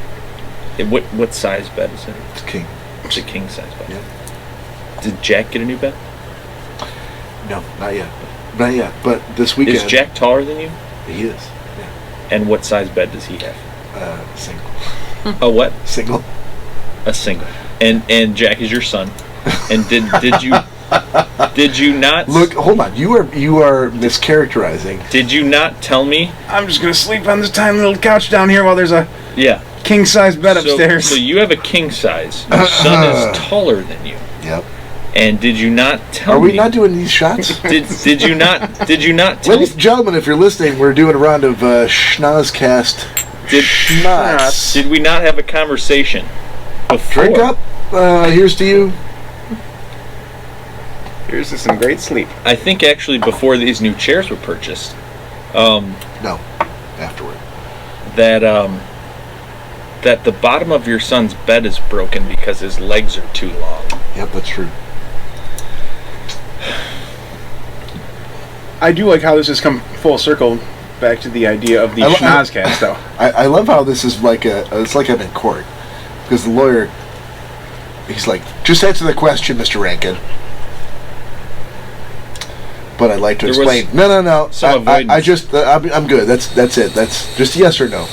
Speaker 3: What size bed is it?
Speaker 1: It's king.
Speaker 3: It's a king size bed.
Speaker 1: Yeah.
Speaker 3: Did Jack get a new bed?
Speaker 1: No, not yet. Not yet. But this weekend.
Speaker 3: Is Jack taller than you?
Speaker 1: He is. Yeah.
Speaker 3: And what size bed does he have?
Speaker 1: Single.
Speaker 3: A what?
Speaker 1: Single.
Speaker 3: A single. And Jack is your son. And did you Did you not
Speaker 1: Look, hold on. You are mischaracterizing.
Speaker 3: Did you not tell me?
Speaker 4: I'm just gonna sleep on this tiny little couch down here while there's a
Speaker 3: Yeah.
Speaker 4: king-size bed upstairs.
Speaker 3: So you have a king size. Your son is taller than you.
Speaker 1: Yep.
Speaker 3: And did you not tell
Speaker 1: Are
Speaker 3: me?
Speaker 1: we not doing these shots?
Speaker 3: Did you not tell
Speaker 1: Ladies and gentlemen, if you're listening, we're doing a round of Schnozzcast. Schnoz.
Speaker 3: Did we not have a conversation before?
Speaker 1: Drink up. Here's to you.
Speaker 4: Here's to some great sleep.
Speaker 3: I think actually before these new chairs were purchased,
Speaker 1: No, afterward.
Speaker 3: that the bottom of your son's bed is broken because his legs are too long.
Speaker 1: Yep, that's true.
Speaker 4: I do like how this has come full circle back to the idea of the Schnozzcast, though.
Speaker 1: I love how this is it's like I'm in court. Because the lawyer, he's like, just answer the question, Mr. Rankin. But I'd like to
Speaker 3: There
Speaker 1: explain.
Speaker 3: was
Speaker 1: No.
Speaker 3: some
Speaker 1: I
Speaker 3: avoidance.
Speaker 1: just, I'm good. That's it. That's just yes or no.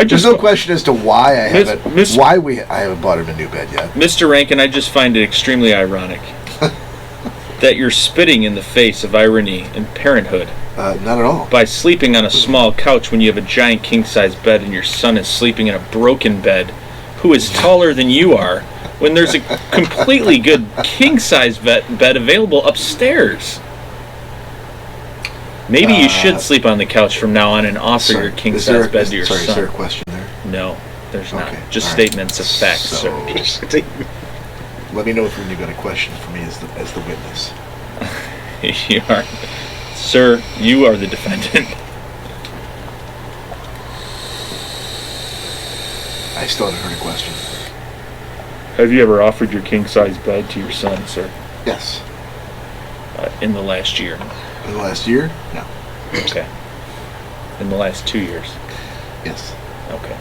Speaker 1: There's no question as to why I haven't, I haven't bought him a new bed yet.
Speaker 3: Mr. Rankin, I just find it extremely ironic that you're spitting in the face of irony and parenthood
Speaker 1: Not at all.
Speaker 3: by sleeping on a small couch when you have a giant king-size bed and your son is sleeping in a broken bed who is taller than you are when there's a completely good king-size bed available upstairs. Maybe you should sleep on the couch from now on and offer your king-size bed to your son.
Speaker 1: Is there a question there?
Speaker 3: No, there's not.
Speaker 1: Okay,
Speaker 3: Just
Speaker 1: all right.
Speaker 3: statements of facts,
Speaker 1: So-
Speaker 3: sir.
Speaker 1: Let me know if when you've got a question for me as the witness.
Speaker 3: You are, sir. You are the defendant.
Speaker 1: I still haven't heard a question.
Speaker 3: Have you ever offered your king-size bed to your son, sir,
Speaker 1: Yes.
Speaker 3: in the last year?
Speaker 1: In the last year? No.
Speaker 3: Okay. In the last 2 years?
Speaker 1: Yes.
Speaker 3: Okay.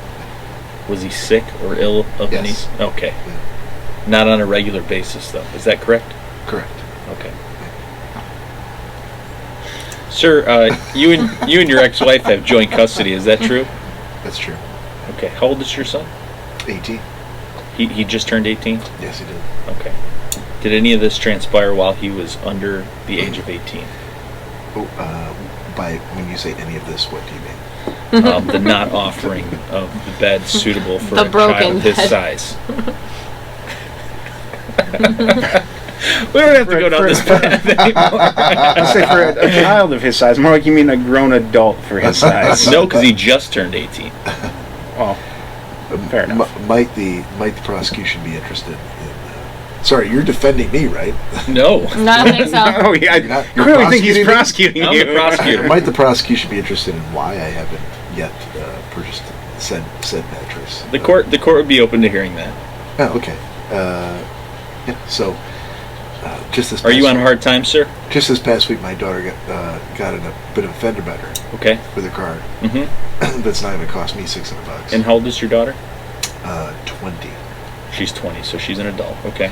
Speaker 3: Was he sick or ill of any?
Speaker 1: Yes.
Speaker 3: Okay. Not on a regular basis, though. Is that correct?
Speaker 1: Correct.
Speaker 3: Okay. Sir, you and your ex-wife have joint custody. Is that true?
Speaker 1: That's true.
Speaker 3: Okay. How old is your son?
Speaker 1: 18?
Speaker 3: He just turned 18?
Speaker 1: Yes, he did.
Speaker 3: Okay. Did any of this transpire while he was under the age of 18?
Speaker 1: Oh, by when you say any of this, what do you mean?
Speaker 3: The not offering of the bed suitable for
Speaker 2: The
Speaker 3: a
Speaker 2: broken
Speaker 3: child his
Speaker 2: bed.
Speaker 3: size. We don't have to go down this path anymore.
Speaker 4: I'd say for a child of his size. More like you mean a grown adult for his size.
Speaker 3: No, because he just turned 18.
Speaker 4: Well, fair enough.
Speaker 1: Might the prosecution be interested in? Sorry, you're defending me, right?
Speaker 3: No.
Speaker 2: No, I don't think so.
Speaker 4: Oh, yeah. I
Speaker 1: You're
Speaker 4: clearly think he's
Speaker 1: prosecuting
Speaker 4: prosecuting
Speaker 3: I'm
Speaker 4: you.
Speaker 3: the prosecutor.
Speaker 1: Might the prosecution be interested in why I haven't yet purchased said mattress?
Speaker 3: The court would be open to hearing that.
Speaker 1: Oh, okay. Yeah. So, just this.
Speaker 3: Are you
Speaker 1: past
Speaker 3: on hard time, sir?
Speaker 1: week- Just this past week, my daughter got in a bit of a fender bender
Speaker 3: Okay.
Speaker 1: with her car.
Speaker 3: Mm-hmm.
Speaker 1: That's not going to cost me $600.
Speaker 3: And how old is your daughter?
Speaker 1: 20.
Speaker 3: She's 20, so she's an adult. Okay.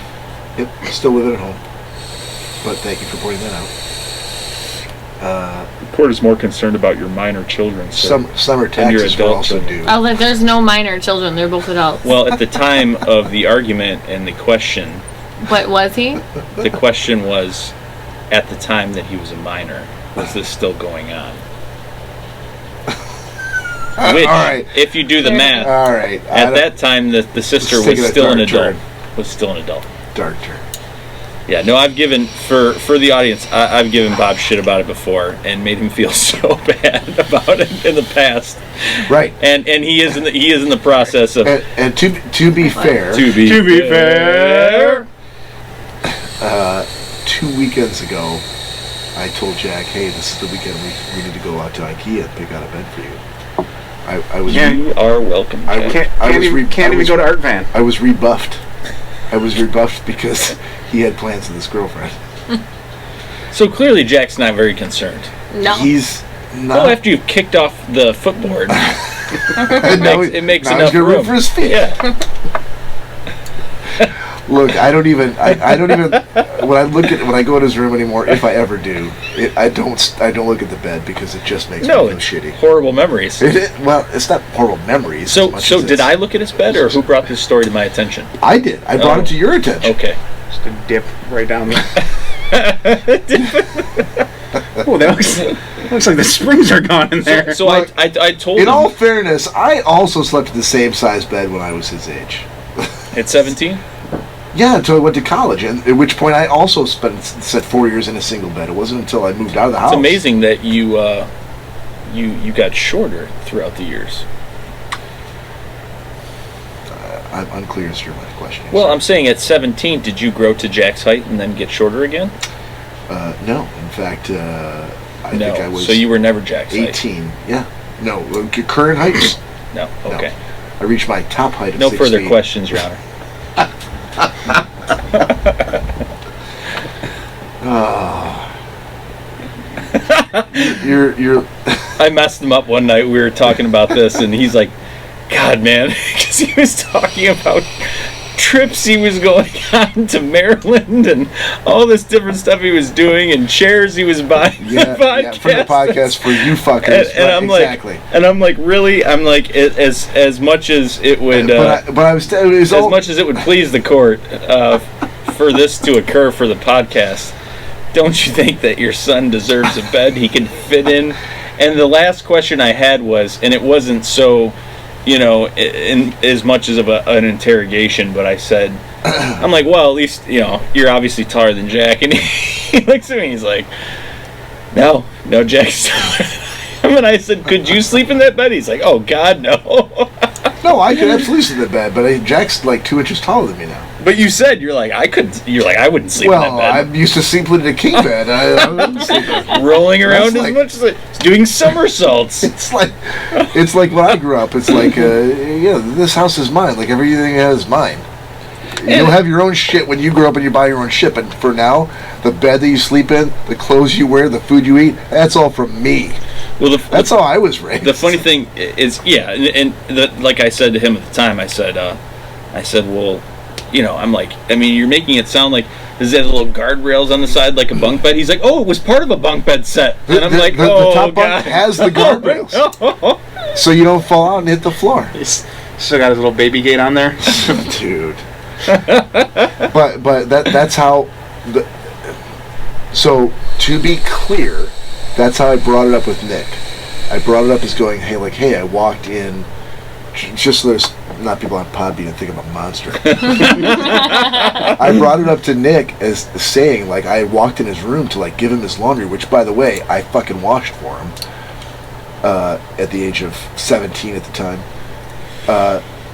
Speaker 1: Yep. Still living at home. But thank you for pointing that out.
Speaker 3: The court is more concerned about your minor children, sir.
Speaker 1: Summer
Speaker 3: And your
Speaker 1: taxes were
Speaker 3: adult
Speaker 1: also
Speaker 3: children.
Speaker 1: due.
Speaker 2: I was like, there's no minor children. They're both adults.
Speaker 3: Well, at the time of the argument and the question,
Speaker 2: But was he?
Speaker 3: the question was, at the time that he was a minor, was this still going on? Which,
Speaker 1: All right.
Speaker 3: if you do the math,
Speaker 1: All right.
Speaker 3: at that time the sister
Speaker 1: It's
Speaker 3: was
Speaker 1: taking a
Speaker 3: still an
Speaker 1: dark
Speaker 3: adult.
Speaker 1: turn.
Speaker 3: Was still an adult.
Speaker 1: Dark turn.
Speaker 3: Yeah, no, I've given for the audience. I've given Bob shit about it before and made him feel so bad about it in the past.
Speaker 1: Right.
Speaker 3: And he is in the process of
Speaker 1: And to be fair,
Speaker 3: to be
Speaker 4: fair.
Speaker 1: 2 weekends ago, I told Jack, "Hey, this is the weekend we need to go out to IKEA and pick out a bed for you." I was
Speaker 4: Yeah.
Speaker 3: You are welcome.
Speaker 1: I
Speaker 3: Jack.
Speaker 4: Can't,
Speaker 1: I
Speaker 4: can't
Speaker 1: was
Speaker 4: even,
Speaker 1: re-
Speaker 4: can't
Speaker 1: I
Speaker 4: even
Speaker 1: was-
Speaker 4: go to Art Van.
Speaker 1: I was rebuffed. I was rebuffed because he had plans with his girlfriend.
Speaker 3: So clearly, Jack's not very concerned.
Speaker 2: No.
Speaker 1: He's not.
Speaker 3: Well, after you've kicked off the footboard,
Speaker 1: And now
Speaker 3: it makes
Speaker 1: now
Speaker 3: enough
Speaker 1: he's got room
Speaker 3: room.
Speaker 1: for his feet.
Speaker 3: Yeah.
Speaker 1: Look, I don't even. When I go in his room anymore, if I ever do, I don't look at the bed because it just makes
Speaker 3: No,
Speaker 1: me feel
Speaker 3: it's
Speaker 1: shitty.
Speaker 3: horrible memories.
Speaker 1: Well, it's not horrible memories. as
Speaker 3: So
Speaker 1: much
Speaker 3: so
Speaker 1: as
Speaker 3: did
Speaker 1: it's-
Speaker 3: I look at his bed, or who brought this story to my attention?
Speaker 1: I did. I brought
Speaker 3: Oh.
Speaker 1: it to your attention.
Speaker 3: Okay.
Speaker 4: Just a dip right down there. Oh, that looks like the springs are gone in there.
Speaker 3: So
Speaker 1: Look,
Speaker 3: I told
Speaker 1: In
Speaker 3: him
Speaker 1: all fairness, I also slept in the same size bed when I was his age.
Speaker 3: at 17.
Speaker 1: Yeah, until I went to college, and at which point I also spent 4 years in a single bed. It wasn't until I moved out of the house.
Speaker 3: It's amazing that you got shorter throughout the years.
Speaker 1: I'm unclear as to your question.
Speaker 3: Well, I'm saying at 17, did you grow to Jack's height and then get shorter again?
Speaker 1: No. In fact, I think I was.
Speaker 3: So you were never Jack's
Speaker 1: 18. Yeah. No. Current height?
Speaker 3: No. Okay.
Speaker 1: No. I reached my top height of
Speaker 3: No
Speaker 1: 6
Speaker 3: further
Speaker 1: feet.
Speaker 3: questions, Your Honor.
Speaker 1: You're.
Speaker 3: I messed him up one night. We were talking about this, and he's like, God, man, because he was talking about trips he was going on to Maryland and all this different stuff he was doing and chairs he was buying
Speaker 1: Yeah, for the podcast for you fuckers.
Speaker 3: And I'm
Speaker 1: exactly.
Speaker 3: like, really? I'm like, as much as it would, much as it would please the court for this to occur for the podcast, don't you think that your son deserves a bed he can fit in? And the last question I had was, and it wasn't so, in as much as of an interrogation, but I said, I'm like, well, at least, you're obviously taller than Jack. And he looks at me, he's like, no, Jack's taller. And I said, could you sleep in that bed? He's like, oh, God, no.
Speaker 1: No, I could absolutely sleep in that bed, but Jack's like 2 inches taller than me now.
Speaker 3: But you said, I wouldn't sleep in that
Speaker 1: Well,
Speaker 3: bed.
Speaker 1: I'm used to sleeping in a king bed. I wouldn't sleep in
Speaker 3: rolling around
Speaker 1: That's
Speaker 3: as much as doing somersaults.
Speaker 1: It's like when I grew up. It's like, this house is mine. Like everything is mine. You'll have your own shit when you grow up and you buy your own shit. But for now, the bed that you sleep in, the clothes you wear, the food you eat, that's all from me.
Speaker 3: Well,
Speaker 1: that's how I was raised.
Speaker 3: The funny thing is, like I said to him at the time, I said, well, I'm like, you're making it sound like does it have little guardrails on the side like a bunk bed? He's like, oh, it was part of a bunk bed set. And I'm like,
Speaker 1: the top
Speaker 3: God.
Speaker 1: bunk has the guardrails, so you don't fall out and hit the floor.
Speaker 4: He's still got his little baby gate on there,
Speaker 1: dude. but that's how. So to be clear, that's how I brought it up with Nick. I brought it up as going, hey, I walked in, just so there's not people on Podbean and think I'm a monster. I brought it up to Nick as saying, like, I walked in his room to, like, give him his laundry, which, by the way, I fucking washed for him at the age of 17 at the time.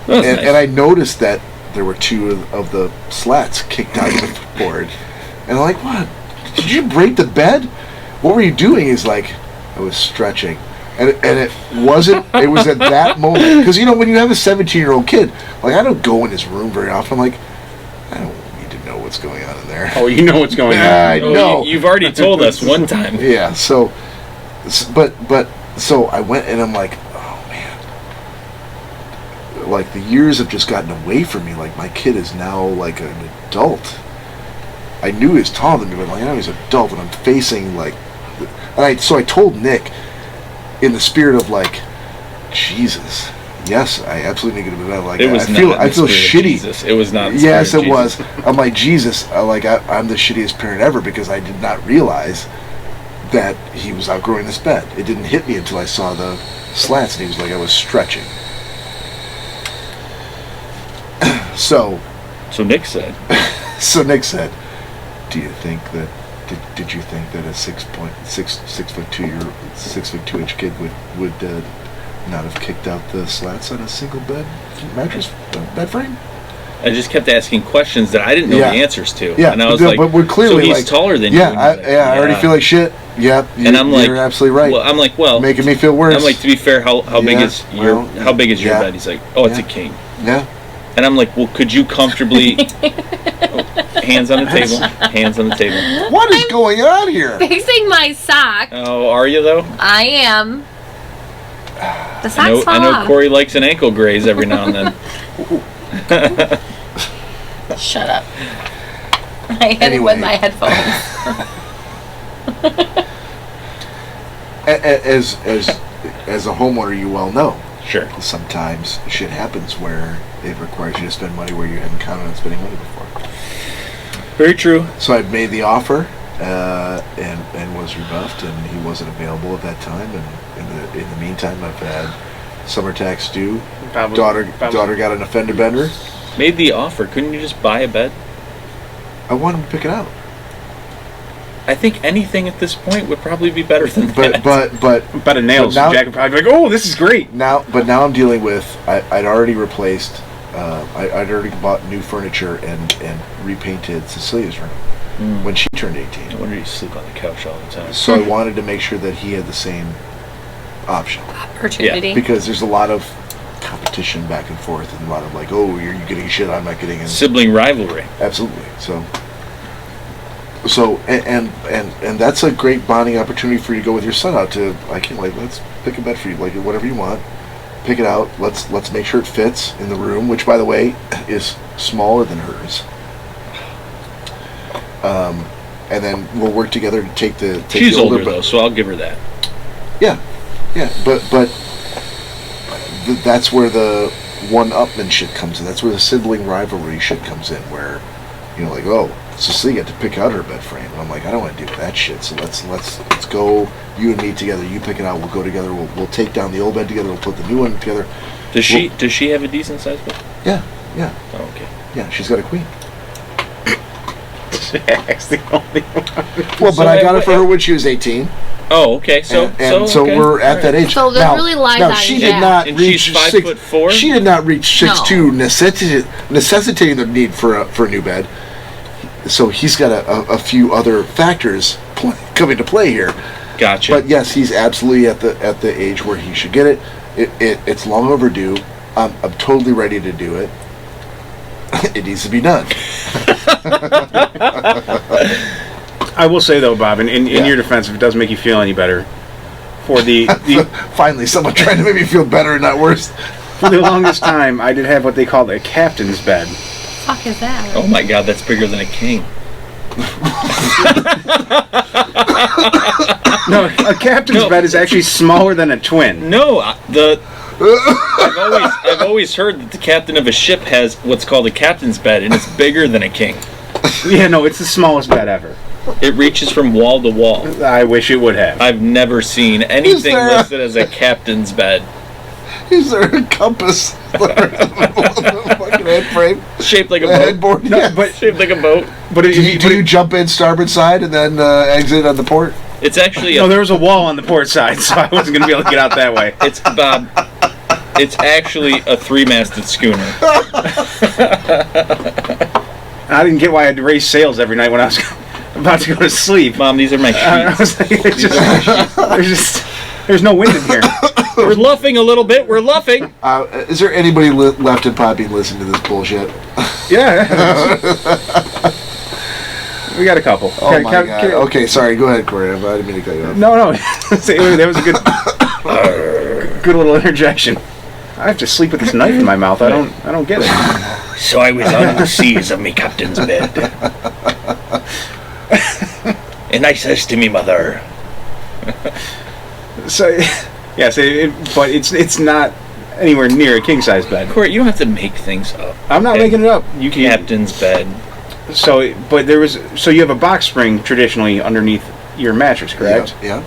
Speaker 1: Nice. And I noticed that there were 2 of the slats kicked out of the board. And I'm like, what? Did you break the bed? What were you doing? He's like, I was stretching. And it wasn't, it was at that moment. Because, when you have a 17-year-old kid, like, I don't go in his room very often. I'm like, I don't need to know what's going on in there.
Speaker 4: Oh, you know what's going on.
Speaker 1: I know.
Speaker 3: You've already told us one time.
Speaker 1: Yeah, so I went and I'm like, oh, man. Like, the years have just gotten away from me. Like, my kid is now, like, an adult. I knew he was taller than me, but like, now he's an adult, and I'm facing, like... So I told Nick, in the spirit of, like, Jesus, yes, I absolutely need to be like,
Speaker 3: it was
Speaker 1: I feel shitty.
Speaker 3: Jesus. It was not.
Speaker 1: Yes, it was. I'm like, Jesus, I'm the shittiest parent ever because I did not realize that he was outgrowing this bed. It didn't hit me until I saw the slats, and he was like, I was stretching. So Nick said, do you think that? Did you think that a 6'2" inch kid would not have kicked out the slats on a single bed frame?
Speaker 3: I just kept asking questions that I didn't know the answers to.
Speaker 1: Yeah,
Speaker 3: and I was like,
Speaker 1: but we're clearly
Speaker 3: so he's taller than you.
Speaker 1: I already feel like shit. Yeah,
Speaker 3: and I'm like,
Speaker 1: you're absolutely right.
Speaker 3: Well, I'm like,
Speaker 1: making me feel worse.
Speaker 3: I'm like, to be fair, how big is your bed? He's like, oh, it's a king.
Speaker 1: Yeah.
Speaker 3: And I'm like, well, could you comfortably... hands on the table. Hands on the table.
Speaker 1: What is going on here?
Speaker 2: Fixing my sock.
Speaker 3: Oh, are you, though?
Speaker 2: I am. The socks fall
Speaker 3: I know
Speaker 2: off.
Speaker 3: Cory likes an ankle graze every now and then.
Speaker 2: Shut up. I hit it with my headphones.
Speaker 1: As a homeowner, you well know.
Speaker 3: Sure.
Speaker 1: Sometimes shit happens where it requires you to spend money where you hadn't counted on spending money before.
Speaker 3: Very true.
Speaker 1: So I made the offer, and was rebuffed, and he wasn't available at that time. And in the meantime, I've had summer tax due. Daughter got an offender bender.
Speaker 3: Made the offer. Couldn't you just buy a bed?
Speaker 1: I want him to pick it out.
Speaker 3: I think anything at this point would probably be better than that.
Speaker 4: But a nails.
Speaker 1: Now,
Speaker 4: Jack would probably be like, oh, this is great.
Speaker 1: Now I'm dealing with. I'd already replaced. I'd already bought new furniture and repainted Cecilia's room when she turned 18.
Speaker 3: No wonder you sleep on the couch all the time.
Speaker 1: So I wanted to make sure that he had the same option.
Speaker 2: Opportunity.
Speaker 3: Yeah.
Speaker 1: Because there's a lot of competition back and forth, and a lot of like, oh, you're getting shit, I'm not getting in.
Speaker 3: Sibling rivalry.
Speaker 1: Absolutely. So and that's a great bonding opportunity for you to go with your son out to, let's pick a bed for you, like whatever you want, pick it out. Let's make sure it fits in the room, which by the way is smaller than hers. And then we'll work together to take
Speaker 3: She's
Speaker 1: the
Speaker 3: older though, so I'll give her that.
Speaker 1: Yeah, but that's where the one-upmanship comes in. That's where the sibling rivalry shit comes in, where like, oh, Cecilia got to pick out her bed frame, and I'm like, I don't want to deal with that shit. So let's go, you and me together. You pick it out. We'll go together. We'll take down the old bed together. We'll put the new one together.
Speaker 3: Does she have a decent sized bed?
Speaker 1: Yeah.
Speaker 3: Oh, okay.
Speaker 1: Yeah, she's got a queen.
Speaker 4: Jack's the only one.
Speaker 1: Well, but I got it for her when she was 18.
Speaker 3: Oh, okay. So okay.
Speaker 1: We're at that age.
Speaker 2: So there really lies on
Speaker 1: she
Speaker 2: you.
Speaker 1: did not
Speaker 3: And
Speaker 1: reach
Speaker 3: she's 5'4"?
Speaker 1: She did not reach 6'2", necessitating the need for a new bed. So he's got a few other factors coming to play here.
Speaker 3: Gotcha.
Speaker 1: But yes, he's absolutely at the age where he should get it. It's long overdue. I'm totally ready to do it. It needs to be done.
Speaker 4: I will say though, Bob, in your defense, if it does make you feel any better, for the
Speaker 1: finally someone trying to make me feel better and not worse.
Speaker 4: For the longest time, I did have what they called a captain's bed.
Speaker 2: Fuck is that?
Speaker 3: Oh my God, that's bigger than a king.
Speaker 4: No, a captain's bed is actually smaller than a twin.
Speaker 3: No, I've always heard that the captain of a ship has what's called a captain's bed, and it's bigger than a king.
Speaker 4: Yeah, no, it's the smallest bed ever.
Speaker 3: It reaches from wall to wall.
Speaker 4: I wish it would have.
Speaker 3: I've never seen anything listed as a captain's bed.
Speaker 1: Is there a compass? The fucking head frame?
Speaker 3: Shaped like a
Speaker 1: the
Speaker 3: boat.
Speaker 1: Headboard?
Speaker 4: No,
Speaker 1: Yes.
Speaker 4: but
Speaker 3: Shaped like a boat.
Speaker 4: but
Speaker 1: Do you jump in starboard side and then exit on the port?
Speaker 3: It's actually
Speaker 4: no, there was a wall on the port side, so I wasn't going to be able to get out that way.
Speaker 3: It's Bob. It's actually a 3-masted schooner.
Speaker 4: I didn't get why I had to raise sails every night when I was about to go to sleep.
Speaker 3: Mom, these are my
Speaker 4: I
Speaker 3: sheets.
Speaker 4: was like, there's no wind in here.
Speaker 3: We're luffing a little bit. We're luffing.
Speaker 1: Is there anybody left in Podbean listening to this bullshit?
Speaker 4: Yeah. We got a couple.
Speaker 1: Oh my God. Okay, sorry. Go ahead, Cory. I didn't mean to cut you off.
Speaker 4: No. That was a good little interjection. I have to sleep with this knife in my mouth. I don't get it.
Speaker 3: So I was on the seas of me captain's bed. And I says to me mother.
Speaker 4: So, yes, but it's not anywhere near a king size bed.
Speaker 3: Cory, you don't have to make things up.
Speaker 4: I'm not making it up.
Speaker 3: You captain's bed.
Speaker 4: So you have a box spring traditionally underneath your mattress, correct?
Speaker 1: Yeah.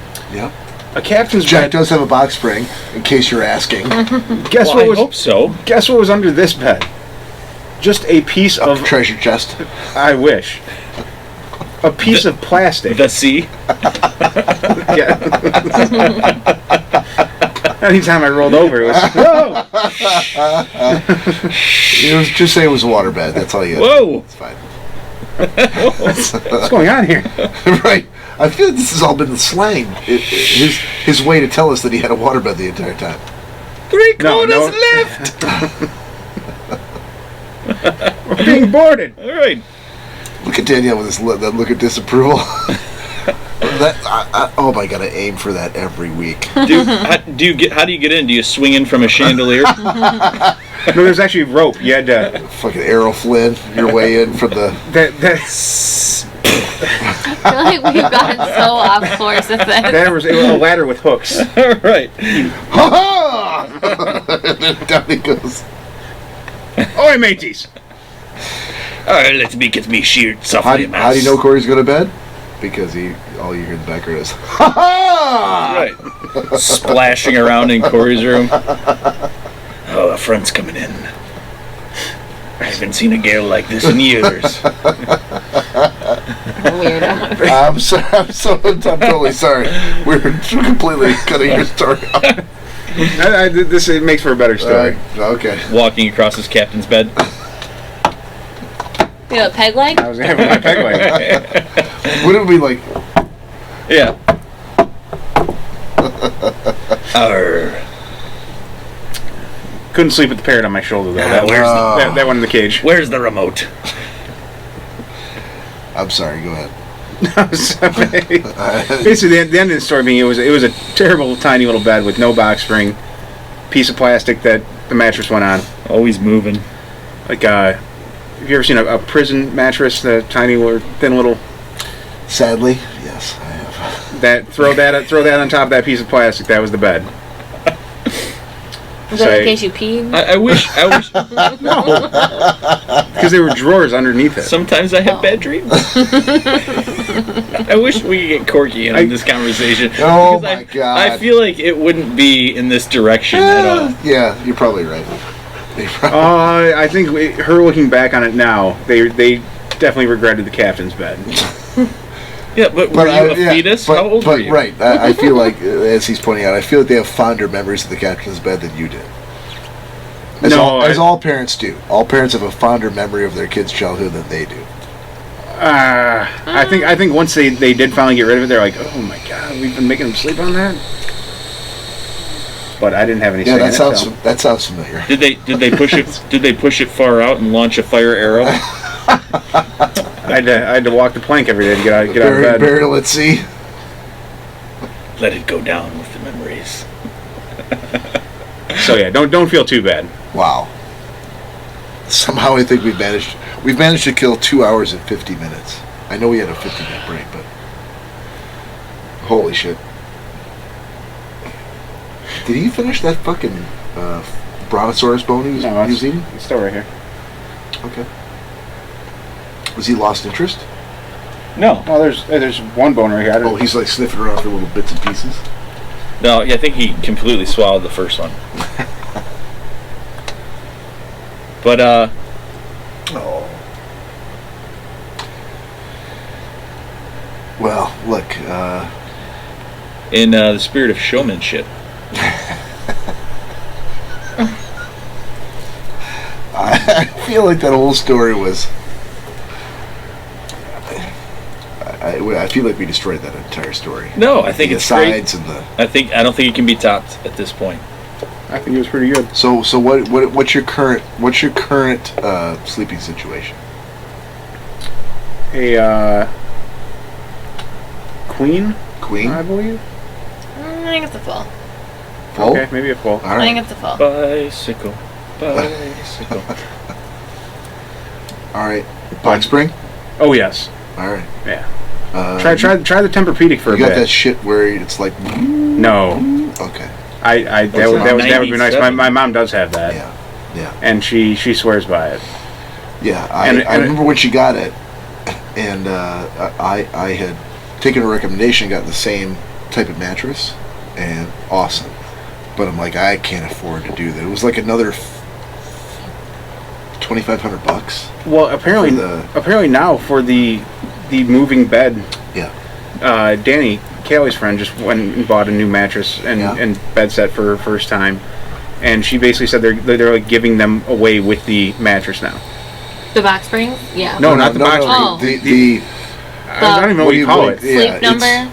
Speaker 4: A captain's
Speaker 1: Jack
Speaker 4: bed.
Speaker 1: does have a box spring, in case you're asking.
Speaker 3: I hope so.
Speaker 4: Guess what was under this bed? Just a piece
Speaker 1: A
Speaker 4: of.
Speaker 1: treasure chest.
Speaker 4: I wish. A piece of plastic.
Speaker 3: The sea.
Speaker 4: Yeah. Anytime I rolled over, it was. Whoa!
Speaker 1: Just say it was a waterbed. That's all you got.
Speaker 3: Whoa.
Speaker 1: It's fine.
Speaker 4: What's going on here?
Speaker 1: Right. I feel like this has all been slang. His way to tell us that he had a waterbed the entire time.
Speaker 3: 3
Speaker 4: No,
Speaker 3: quarters
Speaker 4: no.
Speaker 3: left.
Speaker 4: We're being boarded.
Speaker 3: All right.
Speaker 1: Look at Danielle with that look of disapproval. Oh my God! I aim for that every week.
Speaker 3: How do you get in? Do you swing in from a chandelier?
Speaker 4: No, there's actually rope. You had to.
Speaker 1: Fucking Errol Flynn, your way in from the.
Speaker 4: That's.
Speaker 2: I feel like we've gotten so off course with this.
Speaker 4: There was a ladder with hooks.
Speaker 3: All right.
Speaker 1: Ha ha! Down he goes.
Speaker 4: Oi, mateys!
Speaker 3: Alright, let's get me sheared
Speaker 1: How
Speaker 3: softly,
Speaker 1: do you know Cory's going to bed? Because all you hear in the background is, ha ha!
Speaker 3: Right. Splashing around in Cory's room. Oh, a friend's coming in. I haven't seen a girl like this in years.
Speaker 2: Weirdo.
Speaker 1: I'm totally sorry. We're completely cutting your story off.
Speaker 4: It makes for a better story.
Speaker 1: Okay.
Speaker 3: Walking across his captain's bed.
Speaker 2: You know, peg leg?
Speaker 4: I was having my peg leg.
Speaker 1: Would it be like?
Speaker 3: Yeah. Arr.
Speaker 4: Couldn't sleep with the parrot on my shoulder though. That one in the cage.
Speaker 3: Where's the remote?
Speaker 1: I'm sorry. Go ahead.
Speaker 4: Basically, the end of the story being it was a terrible, tiny little bed with no box spring, piece of plastic that the mattress went on.
Speaker 3: Always moving.
Speaker 4: Like, have you ever seen a prison mattress? The tiny, or thin little.
Speaker 1: Sadly, yes, I have.
Speaker 4: Throw that on top of that piece of plastic. That was the bed.
Speaker 2: Was that in case you peed?
Speaker 3: I wish.
Speaker 4: No, because there were drawers underneath it.
Speaker 3: Sometimes I have bad dreams. I wish we could get Corky in on this conversation.
Speaker 1: Oh
Speaker 3: because
Speaker 1: my God!
Speaker 3: I feel like it wouldn't be in this direction at all.
Speaker 1: Yeah, you're probably right.
Speaker 4: I think her looking back on it now, they definitely regretted the captain's bed.
Speaker 3: Yeah, but were you a fetus? How old were you?
Speaker 1: Right, I feel like, as he's pointing out, I feel like they have fonder memories of the captain's bed than you did. As all parents do. All parents have a fonder memory of their kid's childhood than they do.
Speaker 4: I think once they did finally get rid of it, they're like, oh my God, we've been making them sleep on that. But I didn't have any.
Speaker 1: Yeah, that sounds familiar.
Speaker 3: Did they push it? Did they push it far out and launch a fire arrow?
Speaker 4: I had to walk the plank every day to get out of bed.
Speaker 1: Burial at sea.
Speaker 3: Let it go down with the memories.
Speaker 4: So yeah, don't feel too bad.
Speaker 1: Wow. Somehow I think we've managed to kill 2 hours and 50 minutes. I know we had a 15-minute break, but holy shit. Did he finish that fucking brontosaurus bone he was eating?
Speaker 4: It's still right here.
Speaker 1: Okay. Was he lost interest?
Speaker 4: No, there's one bone right here.
Speaker 1: He's like sniffing around for little bits and pieces?
Speaker 3: No, I think he completely swallowed the first one. But,
Speaker 1: Oh. Well, look,
Speaker 3: in the spirit of showmanship,
Speaker 1: I feel like that whole story was... I feel like we destroyed that entire story.
Speaker 3: No, I think it's great.
Speaker 1: Sides and the...
Speaker 3: I don't think it can be topped at this point.
Speaker 4: I think it was pretty good.
Speaker 1: So what's your current sleeping situation?
Speaker 4: A queen,
Speaker 1: Queen?
Speaker 4: I believe.
Speaker 2: I think it's a full.
Speaker 1: Full?
Speaker 4: Okay, maybe a full.
Speaker 1: All
Speaker 2: I
Speaker 1: right.
Speaker 2: think it's a full.
Speaker 3: Bicycle.
Speaker 1: All right. Box spring?
Speaker 4: Oh yes.
Speaker 1: All right.
Speaker 4: Yeah. Try the Tempur-Pedic for a
Speaker 1: You
Speaker 4: bit.
Speaker 1: got that shit where it's like...
Speaker 4: No.
Speaker 1: Okay.
Speaker 4: That would be nice. My mom does have that.
Speaker 1: Yeah.
Speaker 4: And she swears by it.
Speaker 1: Yeah. I remember when she got it, and I had taken a recommendation, got the same type of mattress, and awesome. But I'm like, I can't afford to do that. It was like another $2,500.
Speaker 4: Well, apparently now for the moving bed.
Speaker 1: Yeah.
Speaker 4: Danny, Kaylee's friend, just went and bought a new mattress and bed set for her first time, and she basically said they're like giving them away with the mattress now.
Speaker 2: The box springs? Yeah.
Speaker 4: No, not the box
Speaker 2: Oh.
Speaker 4: spring. I don't even know what you call it.
Speaker 2: Sleep number?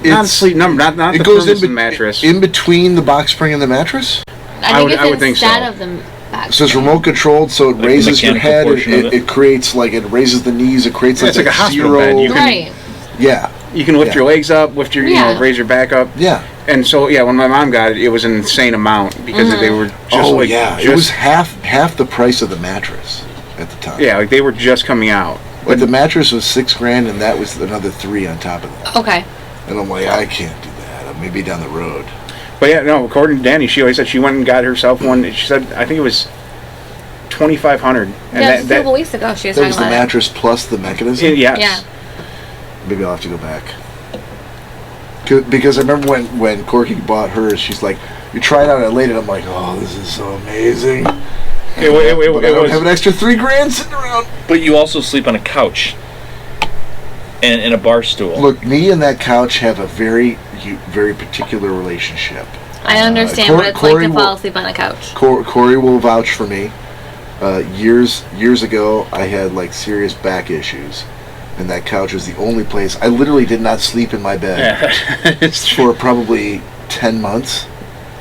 Speaker 4: Not a sleep number. Not
Speaker 1: it
Speaker 4: the
Speaker 1: goes
Speaker 4: firmness of the mattress.
Speaker 1: in between the box spring and the mattress.
Speaker 2: I think
Speaker 4: would think so.
Speaker 2: instead of the box
Speaker 1: It says
Speaker 2: spring.
Speaker 1: remote controlled, so it
Speaker 3: Like the
Speaker 1: raises your
Speaker 3: mechanical
Speaker 1: head.
Speaker 3: portion of
Speaker 1: It creates it raises the knees. It creates
Speaker 4: It's like a hospital bed. You can-
Speaker 2: Right.
Speaker 1: Yeah.
Speaker 4: You can lift your legs up, lift your raise your back up.
Speaker 1: Yeah.
Speaker 4: And so when my mom got it, it was an insane amount because they were just
Speaker 1: it was half the price of the mattress at the time.
Speaker 4: Yeah, like they were just coming out.
Speaker 1: But the mattress was $6,000, and that was another $3,000 on top of that.
Speaker 2: Okay.
Speaker 1: And I'm like, I can't do that. Maybe down the road.
Speaker 4: But yeah, no. According to Danny, she always said she went and got herself one. She said, I think it was $2,500. And
Speaker 2: Yeah, just a couple weeks ago she was
Speaker 1: That
Speaker 2: talking
Speaker 1: was the
Speaker 2: about
Speaker 1: mattress plus the mechanism?
Speaker 4: yes.
Speaker 2: Yeah.
Speaker 1: Maybe I'll have to go back. Because I remember when Corky bought hers, she's like, you try it out, I laid it, I'm like, oh, this is so amazing. But I don't have an extra $3,000 sitting around.
Speaker 3: But you also sleep on a couch and in a bar stool.
Speaker 1: Look, me and that couch have a very, very particular relationship.
Speaker 2: I understand what it's like to fall asleep on a couch.
Speaker 1: Cory will vouch for me. Years ago, I had like serious back issues, and that couch was the only place. I literally did not sleep in my bed for probably 10 months.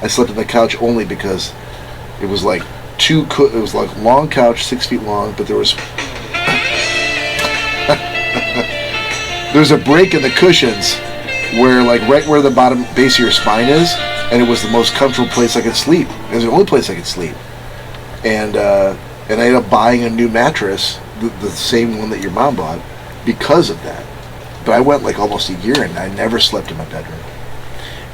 Speaker 1: I slept on the couch only because it was like it was like long couch, 6 feet long, but there was there's a break in the cushions where like right where the bottom base of your spine is, and it was the most comfortable place I could sleep. It was the only place I could sleep, and I ended up buying a new mattress, the same one that your mom bought, because of that. But I went like almost a year and I never slept in my bedroom.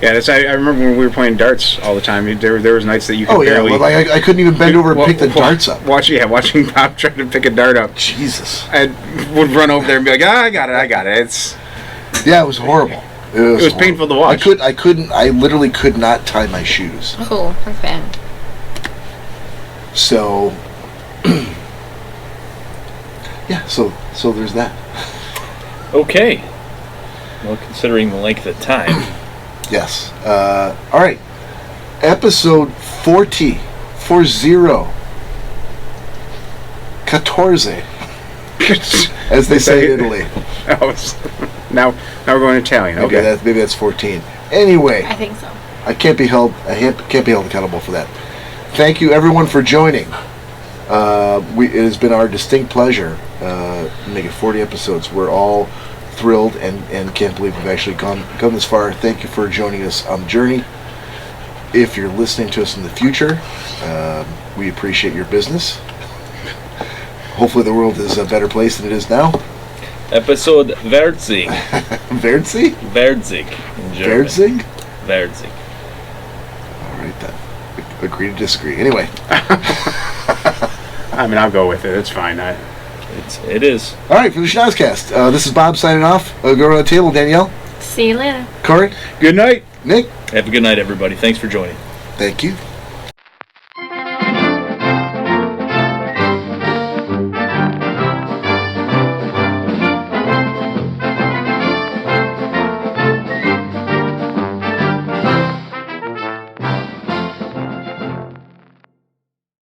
Speaker 4: Yeah, I remember when we were playing darts all the time. There was nights that you could barely.
Speaker 1: Well, I couldn't even bend over and pick the darts up.
Speaker 4: Watching Bob try to pick a dart up.
Speaker 1: Jesus.
Speaker 4: I would run over there and be like, I got it.
Speaker 1: It was horrible. It was
Speaker 4: painful to watch.
Speaker 1: I literally could not tie my shoes.
Speaker 2: Oh, we're fan.
Speaker 1: So, yeah, so there's that.
Speaker 3: Okay. Well, considering the length of time.
Speaker 1: Yes. All right. Episode 40. 14. As they say in Italy.
Speaker 4: Now we're going Italian. Okay.
Speaker 1: Maybe that's 14. Anyway.
Speaker 2: I think so.
Speaker 1: I can't be held accountable for that. Thank you, everyone, for joining. It has been our distinct pleasure making 40 episodes. We're all thrilled and can't believe we've actually come this far. Thank you for joining us on the journey. If you're listening to us in the future, we appreciate your business. Hopefully the world is a better place than it is now.
Speaker 3: Episode Verdzig.
Speaker 1: Verdzig?
Speaker 3: Verdzig. In German.
Speaker 1: Verdzig?
Speaker 3: Verdzig.
Speaker 1: All right, then. Agree to disagree. Anyway.
Speaker 4: I mean, I'll go with it. It's fine.
Speaker 3: It is.
Speaker 1: All right, for the Schnozzcast, this is Bob signing off. Go around the table. Danielle.
Speaker 2: See you later.
Speaker 1: Cory.
Speaker 4: Good night.
Speaker 1: Nick.
Speaker 3: Have a good night, everybody. Thanks for joining.
Speaker 1: Thank you.